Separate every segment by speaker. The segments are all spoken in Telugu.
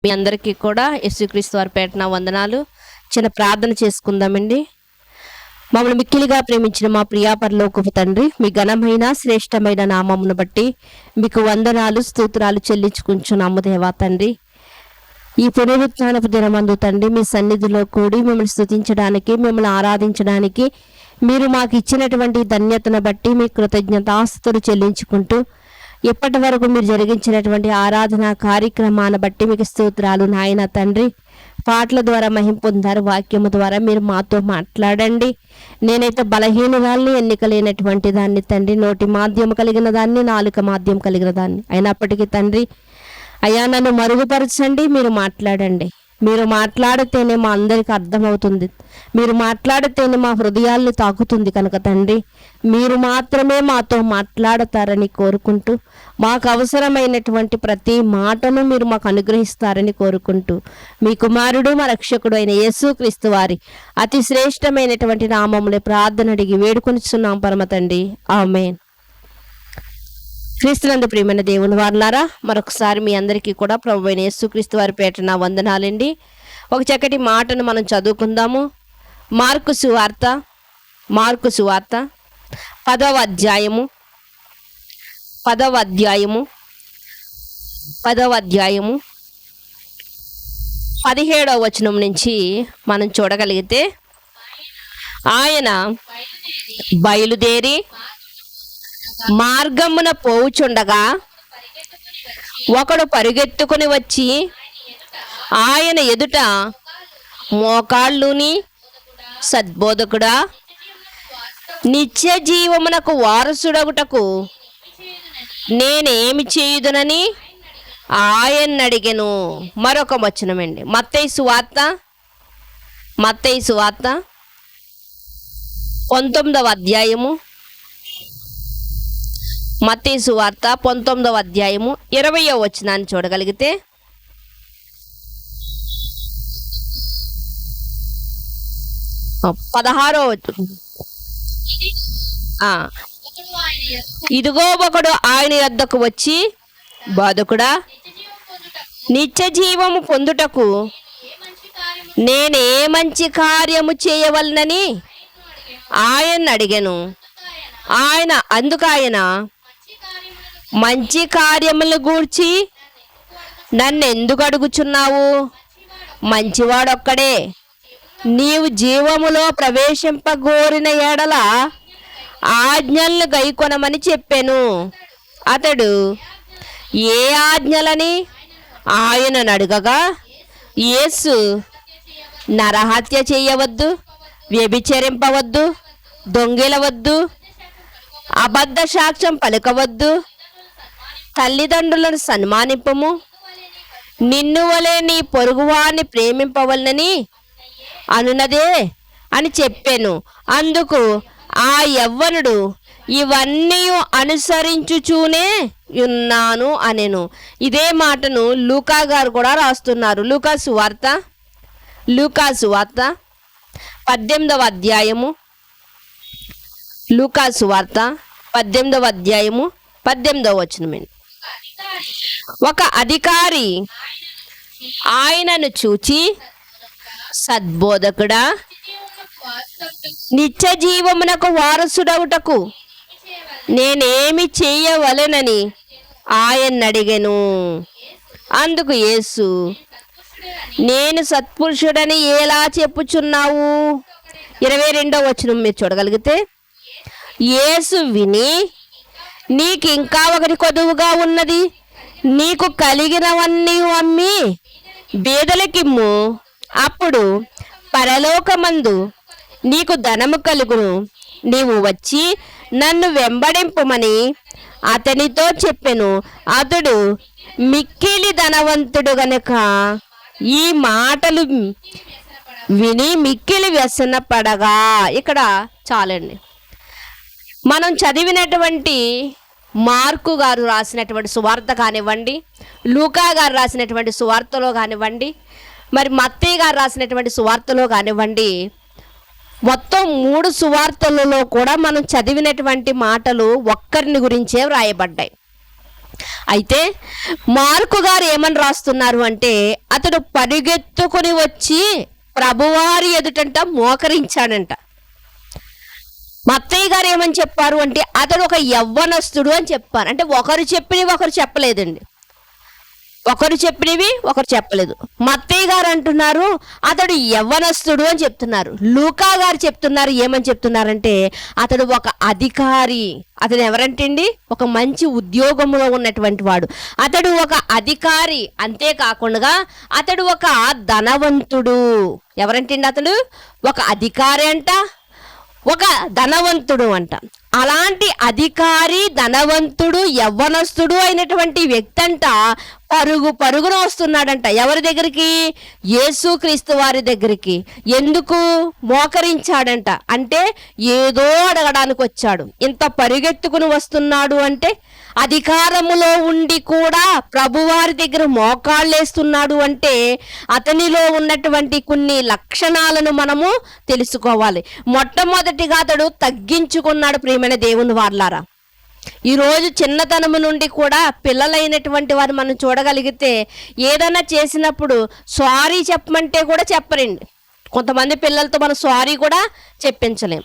Speaker 1: మీ అందరికీ కూడా యేసుక్రీస్తు వారి పేరున వందనాలు. చిన్న ప్రార్థన చేసుకుందామండి. మమ్మల్ని మిక్కిలిగా ప్రేమించిన మా ప్రియా పరలోకపు తండ్రి, మీ ఘనమైన శ్రేష్టమైన నామమును బట్టి మీకు వందనాలు స్తోత్రాలు చెల్లించుకుంటున్నాము దేవా తండ్రి. ఈ పునరుత్థానపు దినమందు తండ్రి మీ సన్నిధిలో కూడి మిమ్మల్ని స్తుతించడానికి, మిమ్మల్ని ఆరాధించడానికి మీరు మాకు ఇచ్చినటువంటి ధన్యతను బట్టి మీ కృతజ్ఞతాస్తుతులు చెల్లించుకుంటూ ఇప్పటి వరకు మీరు జరిగించినటువంటి ఆరాధన కార్యక్రమాన్ని బట్టి మీకు స్తోత్రాలు నాయన తండ్రి. పాటల ద్వారా మహిమ పొందారు, వాక్యము ద్వారా మీరు మాతో మాట్లాడండి. నేనైతే బలహీనురాల్ని, ఎన్నిక లేనటువంటి దాన్ని తండ్రి, నోటి మాధ్యం కలిగిన దాన్ని, నాలుక మాధ్యం కలిగిన దాన్ని అయినప్పటికీ తండ్రి అయ్యా నన్ను మరుగుపరచండి. మీరు మాట్లాడండి. మీరు మాట్లాడితేనే మా అందరికీ అర్థమవుతుంది. మీరు మాట్లాడితేనే మా హృదయాల్ని తాకుతుంది కనుక తండ్రి మీరు మాత్రమే మాతో మాట్లాడతారని కోరుకుంటూ, మాకు అవసరమైనటువంటి ప్రతి మాటను మీరు మాకు అనుగ్రహిస్తారని కోరుకుంటూ, మీ కుమారుడు మా రక్షకుడు అయిన యేసుక్రీస్తు వారి అతి శ్రేష్టమైనటువంటి నామములే ప్రార్థన అడిగి వేడుకొనిచున్నాం పరమ తండ్రి, ఆమేన్. క్రీస్తునందు ప్రియమైన దేవుని వారలారా, మరొకసారి మీ అందరికీ కూడా ప్రభువైన యేసుక్రీస్తు వారి పేరున వందనాలండి. ఒక చక్కటి మాటను మనం చదువుకుందాము. మార్కు సువార్త 10వ అధ్యాయము 17వ వచనం నుంచి మనం చూడగలిగితే, ఆయన బయలుదేరి మార్గమున పోవుచుండగా ఒకడు పరుగెత్తుకుని వచ్చి ఆయన ఎదుట మోకాళ్ళుని, సద్బోధకుడా, నిత్య జీవమునకు వారసుడగుటకు నేనేమి చేయుదునని ఆయన అడిగెను. మరొక వచనమండి, మత్తయి సువార్త 19వ అధ్యాయము, మత్తయి సువార్త 19వ అధ్యాయము 20వ వచనాన్ని చూడగలిగితే, ఇదిగో ఒకడు ఆయన యొద్దకు వచ్చి, బోధకుడా, నిత్య జీవము పొందుటకు నేనే మంచి కార్యము చేయవలనని ఆయన అడిగాను. ఆయన మంచి కార్యములను గూర్చి నన్ను ఎందుకు అడుగుచున్నావు? మంచివాడొక్కడే. నీవు జీవములో ప్రవేశింపగోరిన ఎడల ఆజ్ఞలను గైకొనమని చెప్పాను. అతడు ఏ ఆజ్ఞలని ఆయనను అడగగా, యేసు నరహత్య చేయవద్దు, వ్యభిచరింపవద్దు, దొంగిలవద్దు, అబద్ధ సాక్ష్యం పలకవద్దు, తల్లిదండ్రులను సన్మానింపము, నిన్ను వలె నీ పొరుగువాన్ని ప్రేమింపవలనని అనున్నదే అని చెప్పాను. అందుకు ఆ యవ్వనుడు, ఇవన్నీ అనుసరించుచూనే ఉన్నాను అనెను. ఇదే మాటను లూకా గారు కూడా రాస్తున్నారు. లూకా సువార్త 18వ అధ్యాయము, లూకా సువార్త 18వ అధ్యాయము 18వ వచనమండి. ఒక అధికారి ఆయనను చూచి, సద్బోధకుడా, నిత్య జీవమునకు వారసుడవుటకు నేనేమి చేయవలెనని ఆయన అడిగెను. అందుకు యేసు, నేను సత్పురుషుడని ఎలా చెప్పుచున్నావు? 22వ వచనం మీరు చూడగలిగితే, యేసు విని, నీకు ఇంకా ఒకటి కొదువుగా ఉన్నది, నీకు కలిగినవన్నీ అమ్మి బీదలకిమ్ము, అప్పుడు పరలోకమందు నీకు ధనము కలుగును, నీవు వచ్చి నన్ను వెంబడింపుమని అతనితో చెప్పెను. అతడు మిక్కిలి ధనవంతుడు గనుక ఈ మాటలు విని మిక్కిలి వ్యసనపడగా. ఇక్కడ చాలండి. మనం చదివినటువంటి మార్కు గారు రాసినటువంటి సువార్త కానివ్వండి, లూకా గారు రాసినటువంటి సువార్తలో కానివ్వండి, మరి మత్తయి గారు రాసినటువంటి సువార్తలో కానివ్వండి, మొత్తం 3 సువార్తలలో కూడా మనం చదివినటువంటి మాటలు ఒక్కరిని గురించే వ్రాయబడ్డాయి. అయితే మార్కు గారు ఏమని రాస్తున్నారు అంటే, అతడు పరిగెత్తుకుని వచ్చి ప్రభువారి ఎదుటంట మోకరించాడంట. మత్తయ్య గారు ఏమని చెప్పారు అంటే, అతడు ఒక యవ్వనస్తుడు అని చెప్పారు. అంటే ఒకరు చెప్పినవి ఒకరు చెప్పలేదండి, ఒకరు చెప్పినవి ఒకరు చెప్పలేదు. మత్తయ్య గారు అంటున్నారు అతడు యవ్వనస్తుడు అని చెప్తున్నారు. లూకా గారు చెప్తున్నారు ఏమని చెప్తున్నారంటే, అతడు ఒక అధికారి. అతడు ఎవరంటండి? ఒక మంచి ఉద్యోగంలో ఉన్నటువంటి వాడు. అతడు ఒక అధికారి. అంతేకాకుండా అతడు ఒక ధనవంతుడు. ఎవరంటండి? అతడు ఒక అధికారి అంట, ఒక ధనవంతుడు అంట. అలాంటి అధికారి, ధనవంతుడు, యవ్వనస్తుడు అయినటువంటి వ్యక్తి అంట పరుగున వస్తున్నాడంట. ఎవరి దగ్గరికి? యేసుక్రీస్తు వారి దగ్గరికి. ఎందుకు మోకరించాడంట అంటే, ఏదో అడగడానికి వచ్చాడు. ఇంత పరిగెత్తుకుని వస్తున్నాడు అంటే, అధికారములో ఉండి కూడా ప్రభువారి దగ్గర మోకాళ్ళేస్తున్నాడు అంటే, అతనిలో ఉన్నటువంటి కొన్ని లక్షణాలను మనము తెలుసుకోవాలి. మొట్టమొదటిగా అతడు తగ్గించుకున్నాడు. ప్రియమైన దేవుని వారలారా, ఈరోజు చిన్నతనము నుండి కూడా పిల్లలైనటువంటి వారు మనం చూడగలిగితే, ఏదైనా చేసినప్పుడు సారీ చెప్పమంటే కూడా చెప్పరండి. కొంతమంది పిల్లలతో మనం సారీ కూడా చెప్పించలేం.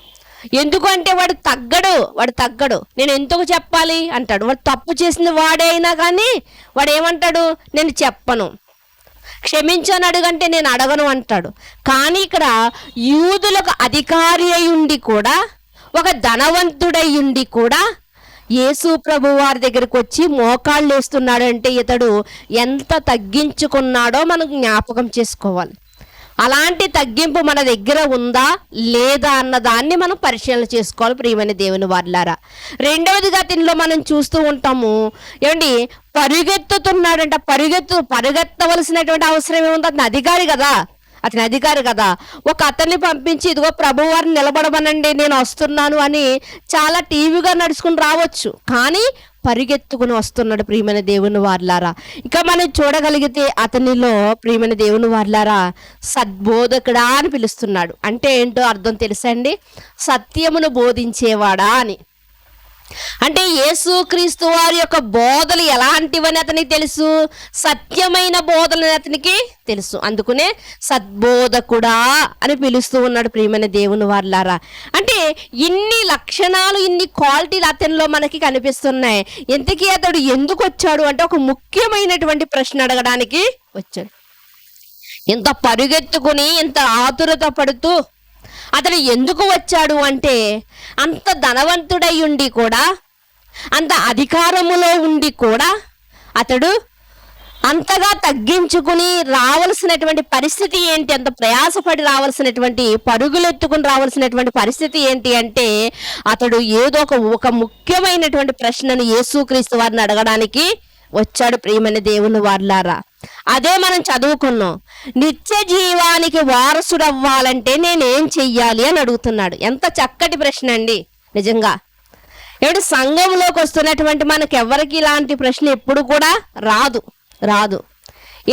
Speaker 1: ఎందుకంటే వాడు తగ్గడు. నేను ఎందుకు చెప్పాలి అంటాడు. వాడు తప్పు చేసిన వాడే అయినా కానీ వాడు ఏమంటాడు? నేను చెప్పను. క్షమించని అడుగంటే నేను అడగను అంటాడు. కానీ ఇక్కడ యూదులకు అధికారి అయి ఉండి కూడా, ఒక ధనవంతుడై ఉండి కూడా యేసు ప్రభు వారి దగ్గరకు వచ్చి మోకాళ్ళు వేస్తున్నాడు అంటే, ఇతడు ఎంత తగ్గించుకున్నాడో మనం జ్ఞాపకం చేసుకోవాలి. అలాంటి తగ్గింపు మన దగ్గర ఉందా లేదా అన్న దాన్ని మనం పరిశీలన చేసుకోవాలి. ప్రియమైన దేవుని వారలారా, రెండవదిగా దీనిలో మనం చూస్తూ ఉంటాము, ఏమండి, పరిగెత్తుతున్నాడంట. పరిగెత్తవలసినటువంటి అవసరం ఏముంది? అతని అధికారి కదా. ఒక అతన్ని పంపించి, ఇదిగో ప్రభువారిని నిలబడమనండి, నేను వస్తున్నాను అని చాలా టీవీగా నడుచుకుని రావచ్చు, కానీ పరిగెత్తుకుని వస్తున్నాడు. ప్రియమైన దేవుని వారలారా, ఇక మనం చూడగలిగితే అతనిలో, ప్రియమైన దేవుని వారలారా, సద్బోధకుడా అని పిలుస్తున్నాడు. అంటే ఏంటో అర్థం తెలుసా అండి? సత్యమును బోధించేవాడా అని. అంటే యేసుక్రీస్తు వారి యొక్క బోధలు ఎలాంటివని అతనికి తెలుసు, సత్యమైన బోధలు అతనికి తెలుసు. అందుకనే సద్బోధకుడా అని పిలుస్తూ ఉన్నాడు. ప్రియమైన దేవుని వారలారా, అంటే ఇన్ని లక్షణాలు, ఇన్ని క్వాలిటీలు అతనిలో మనకి కనిపిస్తున్నాయి. ఇంతకీ అతడు ఎందుకు వచ్చాడు అంటే, ఒక ముఖ్యమైనటువంటి ప్రశ్న అడగడానికి వచ్చాడు. ఇంత పరిగెత్తుకుని, ఇంత ఆతురత పడుతూ అతడు ఎందుకు వచ్చాడు అంటే, అంత ధనవంతుడై ఉండి కూడా, అంత అధికారములో ఉండి కూడా అతడు అంతగా తగ్గించుకుని రావాల్సినటువంటి పరిస్థితి ఏంటి? అంత ప్రయాసపడి రావాల్సినటువంటి, పరుగులెత్తుకుని రావాల్సినటువంటి పరిస్థితి ఏంటి అంటే, అతడు ఏదో ఒక ముఖ్యమైనటువంటి ప్రశ్నను యేసుక్రీస్తు వారిని అడగడానికి వచ్చాడు. ప్రియమైన దేవుని వారలారా, అదే మనం చదువుకున్నాం. నిత్య జీవానికి వారసుడు అవ్వాలంటే నేనేం చెయ్యాలి అని అడుగుతున్నాడు. ఎంత చక్కటి ప్రశ్న అండి నిజంగా. ఏమిటి, సంఘంలోకి వస్తున్నటువంటి మనకెవ్వరికి ఇలాంటి ప్రశ్న ఎప్పుడు కూడా రాదు.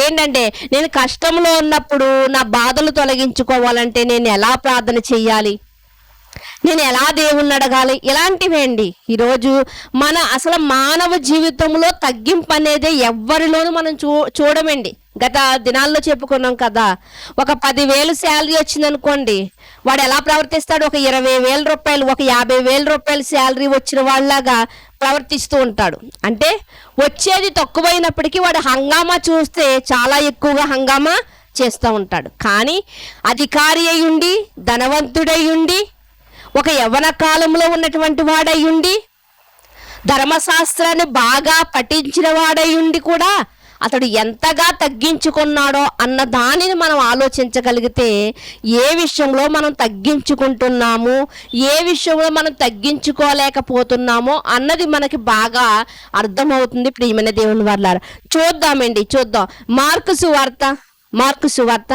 Speaker 1: ఏంటంటే, నేను కష్టంలో ఉన్నప్పుడు నా బాధలు తొలగించుకోవాలంటే నేను ఎలా ప్రార్థన చెయ్యాలి, నేను ఎలా దేవుణ్ణి అడగాలి, ఇలాంటివేండి. ఈరోజు మన అసలు మానవ జీవితంలో తగ్గింపు అనేది ఎవ్వరిలోనూ మనం చూడమండి. గత దినాల్లో చెప్పుకున్నాం కదా, ఒక 10,000 శాలరీ వచ్చిందనుకోండి, వాడు ఎలా ప్రవర్తిస్తాడు? ఒక 20,000 రూపాయలు, ఒక 50,000 రూపాయలు శాలరీ వచ్చిన వాళ్ళలాగా ప్రవర్తిస్తూ ఉంటాడు. అంటే వచ్చేది తక్కువైనప్పటికీ వాడు హంగామా చూస్తే చాలా ఎక్కువగా హంగామా చేస్తూ ఉంటాడు. కానీ అధికారి అయి ఉండి, ధనవంతుడై ఉండి, ఒక యవ్వన కాలంలో ఉన్నటువంటి వాడై ఉండి, ధర్మశాస్త్రాన్ని బాగా పఠించిన వాడై ఉండి కూడా అతడు ఎంతగా తగ్గించుకున్నాడో అన్న దానిని మనం ఆలోచించగలిగితే, ఏ విషయంలో మనం తగ్గించుకుంటున్నాము, ఏ విషయంలో మనం తగ్గించుకోలేకపోతున్నామో అన్నది మనకి బాగా అర్థమవుతుంది. ప్రియమైన దేవుని వారలారా, చూద్దాం. మార్కు సువార్త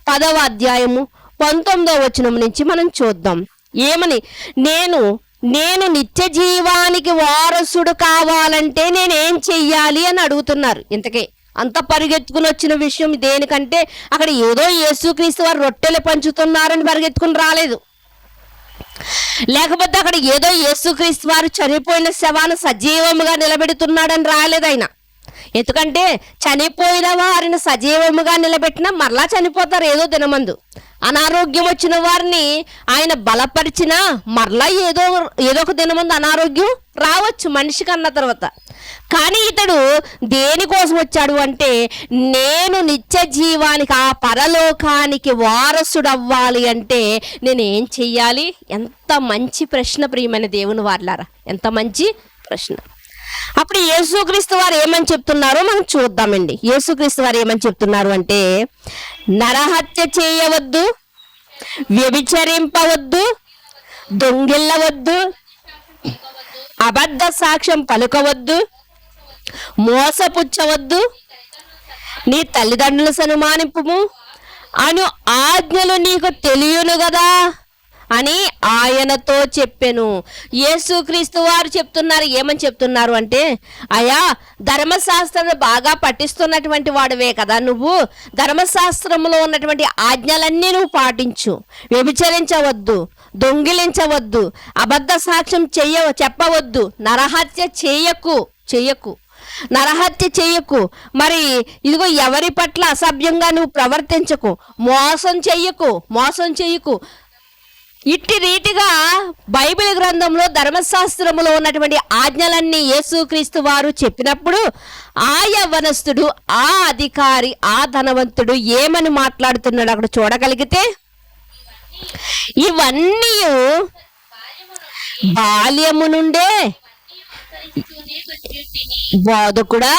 Speaker 1: 10వ అధ్యాయము 19వ వచనం నుంచి మనం చూద్దాం. ఏమని, నేను నిత్య జీవానికి వారసుడు కావాలంటే నేనేం చెయ్యాలి అని అడుగుతున్నారు. ఇంతకే అంత పరిగెత్తుకుని వచ్చిన విషయం దేనికంటే, అక్కడ ఏదో యేసుక్రీస్తు వారు రొట్టెలు పంచుతున్నారని పరిగెత్తుకుని రాలేదు. లేకపోతే అక్కడ ఏదో యేసుక్రీస్తు వారు చనిపోయిన శవాన్ని సజీవముగా నిలబెడుతున్నాడని రాలేదు ఆయన. ఎందుకంటే చనిపోయిన వారిని సజీవముగా నిలబెట్టినా మరలా చనిపోతారు ఏదో దినమందు. అనారోగ్యం వచ్చిన వారిని ఆయన బలపరిచినా మరలా ఏదో ఒక దినమందు అనారోగ్యం రావచ్చు మనిషికి అన్న తర్వాత. కానీ ఇతడు దేనికోసం వచ్చాడు అంటే, నేను నిత్య జీవానికి, ఆ పరలోకానికి వారసుడవ్వాలి అంటే నేనేం చెయ్యాలి? ఎంత మంచి ప్రశ్న ప్రియమైన దేవుని వారలారా, ఎంత మంచి ప్రశ్న. అప్పుడు యేసుక్రీస్తు వారు ఏమని చెప్తున్నారో మనం చూద్దామండి. యేసుక్రీస్తు వారు ఏమని చెప్తున్నారు అంటే, నరహత్య చేయవద్దు, వ్యభిచరింపవద్దు, దొంగిల్లవద్దు, అబద్ధ సాక్ష్యం పలుకవద్దు, మోసపుచ్చవద్దు, నీ తల్లిదండ్రుల సన్మానింపుము అను ఆజ్ఞలు నీకు తెలియను కదా అని ఆయనతో చెప్పెను. యేసుక్రీస్తు వారు చెప్తున్నారు. ఏమని చెప్తున్నారు అంటే, అయ్యా ధర్మశాస్త్రాన్ని బాగా పఠిస్తున్నటువంటి వాడివే కదా నువ్వు, ధర్మశాస్త్రంలో ఉన్నటువంటి ఆజ్ఞలన్నీ నువ్వు పాటించు. వ్యభిచరించవద్దు, దొంగిలించవద్దు, అబద్ధ సాక్ష్యం చెప్పవద్దు, నరహత్య చెయ్యకు, నరహత్య చెయ్యకు, మరి ఇదిగో ఎవరి పట్ల అసభ్యంగా నువ్వు ప్రవర్తించకు, మోసం చెయ్యకు. ఇట్టి రీతిగా బైబిల్ గ్రంథంలో ధర్మశాస్త్రములో ఉన్నటువంటి ఆజ్ఞలన్నీ యేసుక్రీస్తు వారు చెప్పినప్పుడు ఆ యవ్వనస్తుడు, ఆ అధికారి, ఆ ధనవంతుడు ఏమని మాట్లాడుతున్నాడు అక్కడ చూడగలిగితే, ఇవన్నీ బాల్యము నుండే బోధకుడా,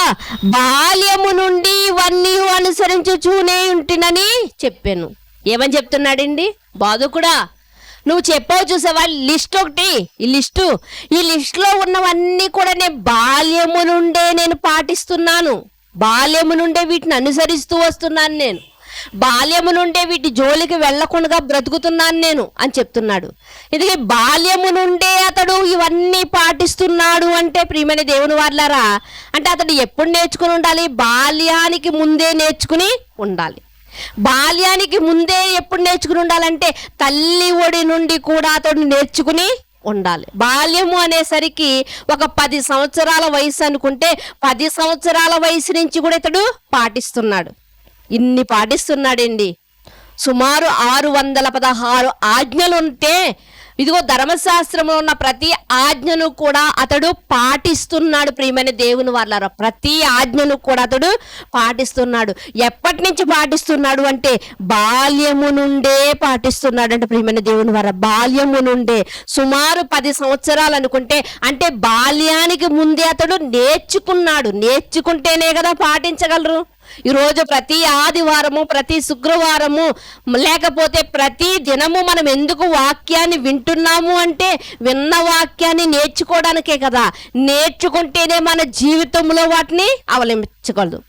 Speaker 1: బాల్యము నుండి ఇవన్నీ అనుసరించుచూనే ఉంటునని చెప్పాను. ఏమని చెప్తున్నాడండి? బోధకుడా, నువ్వు చెప్పావు చూసావా లిస్ట్ ఒకటి, ఈ లిస్టులో ఉన్నవన్నీ కూడా నేను బాల్యము నుండే నేను పాటిస్తున్నాను, బాల్యము నుండే వీటిని అనుసరిస్తూ వస్తున్నాను, నేను బాల్యము నుండే వీటి జోలికి వెళ్లకుండా బ్రతుకుతున్నాను నేను అని చెప్తున్నాడు. ఇది బాల్యము నుండే అతడు ఇవన్నీ పాటిస్తున్నాడు అంటే ప్రియమైన దేవుని వారలారా, అంటే అతడు ఎప్పుడు నేర్చుకుని ఉండాలి? బాల్యానికి ముందే నేర్చుకుని ఉండాలి. బాల్యానికి ముందే ఎప్పుడు నేర్చుకుని ఉండాలంటే తల్లి ఒడి నుండి కూడా అతడు నేర్చుకుని ఉండాలి. బాల్యము అనేసరికి ఒక 10 సంవత్సరాల వయసు అనుకుంటే 10 సంవత్సరాల వయసు నుంచి కూడా ఇతడు పాటిస్తున్నాడు. ఇన్ని పాటిస్తున్నాడండి. సుమారు 616 ఆజ్ఞలు ఉంటే ఇదిగో ధర్మశాస్త్రంలో ఉన్న ప్రతి ఆజ్ఞను కూడా అతడు పాటిస్తున్నాడు. ప్రియమైన దేవుని వారలారా, ప్రతి ఆజ్ఞను కూడా అతడు పాటిస్తున్నాడు. ఎప్పటి నుంచి పాటిస్తున్నాడు అంటే బాల్యము నుండే పాటిస్తున్నాడు. అంటే ప్రియమైన దేవుని వారా, బాల్యము నుండే సుమారు 10 సంవత్సరాలు అనుకుంటే, అంటే బాల్యానికి ముందే అతడు నేర్చుకున్నాడు. నేర్చుకుంటేనే కదా పాటించగలరు. ఈరోజు ప్రతి ఆదివారము, ప్రతి శుక్రవారము, లేకపోతే ప్రతి దినము మనం ఎందుకు వాక్యాన్ని వింటున్నాము అంటే విన్న వాక్యాన్ని నేర్చుకోవడానికే కదా. నేర్చుకుంటేనే మన జీవితంలో వాటిని అవలంబించగలదు.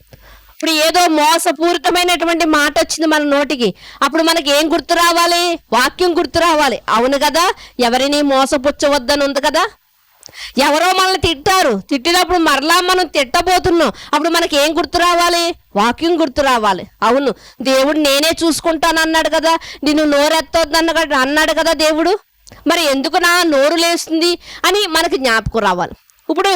Speaker 1: ఇప్పుడు ఏదో మోసపూరితమైనటువంటి మాట వచ్చింది మన నోటికి, అప్పుడు మనకి ఏం గుర్తు రావాలి? వాక్యం గుర్తు రావాలి. అవును కదా, ఎవరిని మోసపుచ్చవద్దని ఉంది కదా. ఎవరో మనల్ని తిట్టినప్పుడు మరలా మనం తిట్టబోతున్నాం, అప్పుడు మనకి ఏం గుర్తు రావాలి? వాక్యం గుర్తు రావాలి. అవును, దేవుడు నేనే చూసుకుంటాను అన్నాడు కదా, నిన్ను నోరెత్తొద్దు అన్నాడు కదా దేవుడు, మరి ఎందుకు నా నోరు లేస్తుంది అని మనకి జ్ఞాపకం రావాలి. ఇప్పుడు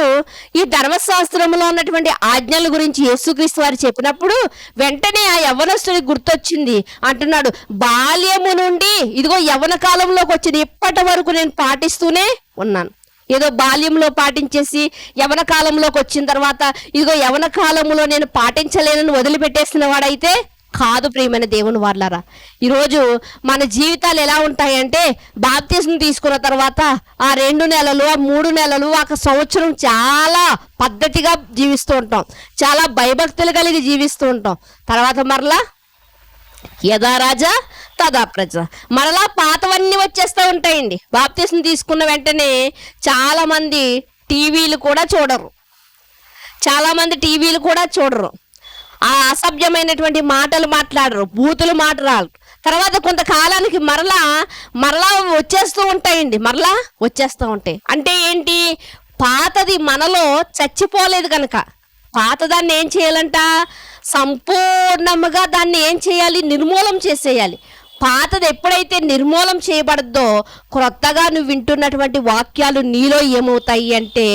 Speaker 1: ఈ ధర్మశాస్త్రంలో ఉన్నటువంటి ఆజ్ఞల గురించి యేసుక్రీస్తు వారు చెప్పినప్పుడు వెంటనే ఆ యవ్వనస్తుడికి గుర్తొచ్చింది. అంటున్నాడు, బాల్యము నుండి ఇదిగో యవ్వన కాలంలోకి వచ్చింది, ఇప్పటి వరకు నేను పాటిస్తూనే ఉన్నాను. ఏదో బాల్యంలో పాటించేసి యవ్వన కాలంలోకి వచ్చిన తర్వాత ఇదిగో యవ్వన కాలంలో నేను పాటించలేనని వదిలిపెట్టేసిన వాడైతే కాదు. ప్రియమైన దేవుని వారలారా, ఈరోజు మన జీవితాలు ఎలా ఉంటాయంటే బాప్తిస్మం తీసుకున్న తర్వాత ఆ 2 నెలలు, ఆ 3 నెలలు, ఒక సంవత్సరం చాలా పద్ధతిగా జీవిస్తూ ఉంటాం, చాలా భయభక్తులు కలిగి జీవిస్తూ ఉంటాం. తర్వాత మరలా యథా రాజా తదా ప్రజ, మరలా పాతవన్నీ వచ్చేస్తూ ఉంటాయండి. బాప్తిస్మం తీసుకున్న వెంటనే చాలామంది టీవీలు కూడా చూడరు, ఆ అసభ్యమైనటువంటి మాటలు మాట్లాడరు, బూతులు మాట్లాడరు. తర్వాత కొంతకాలానికి మరలా వచ్చేస్తూ ఉంటాయి. అంటే ఏంటి? పాతది మనలో చచ్చిపోలేదు కనుక పాతదాన్ని ఏం చేయాలంట? సంపూర్ణముగా దాన్ని ఏం చేయాలి? నిర్మూలం చేసేయాలి. పాతది ఎప్పుడైతే నిర్మూలం చేయబడద్దో క్రొత్తగా నువ్వు వింటున్నటువంటి వాక్యాలు నీలో ఏమవుతాయి అంటే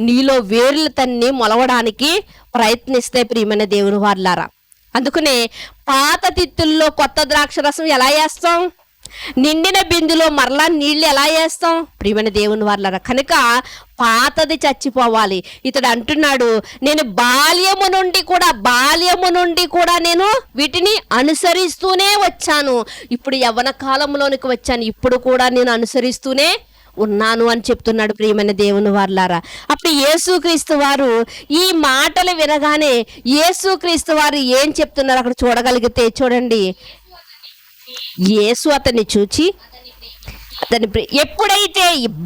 Speaker 1: నీలో వేర్లు తన్ని మొలవడానికి ప్రయత్నిస్తాయి ప్రియమైన దేవుని వారలారా. అందుకనే పాత తిత్తుల్లో కొత్త ద్రాక్ష రసం ఎలా వేస్తాం? నిండిన బిందులో మరలా నీళ్ళు ఎలా వేస్తాం? ప్రియమైన దేవుని వారలారా. కనుక పాతది చచ్చిపోవాలి. ఇతడు అంటున్నాడు, నేను బాల్యము నుండి కూడా నేను వీటిని అనుసరిస్తూనే వచ్చాను. ఇప్పుడు యవ్వన కాలంలోనికి వచ్చాను, ఇప్పుడు కూడా నేను అనుసరిస్తూనే ఉన్నాను అని చెప్తున్నాడు ప్రియమైన దేవుని వారలారా. అప్పుడు యేసుక్రీస్తు వారు ఈ మాటలు వినగానే యేసుక్రీస్తు వారు ఏం చెప్తున్నారు అక్కడ చూడగలిగితే చూడండి. యేసు అతన్ని చూచి ఎప్పుడైతే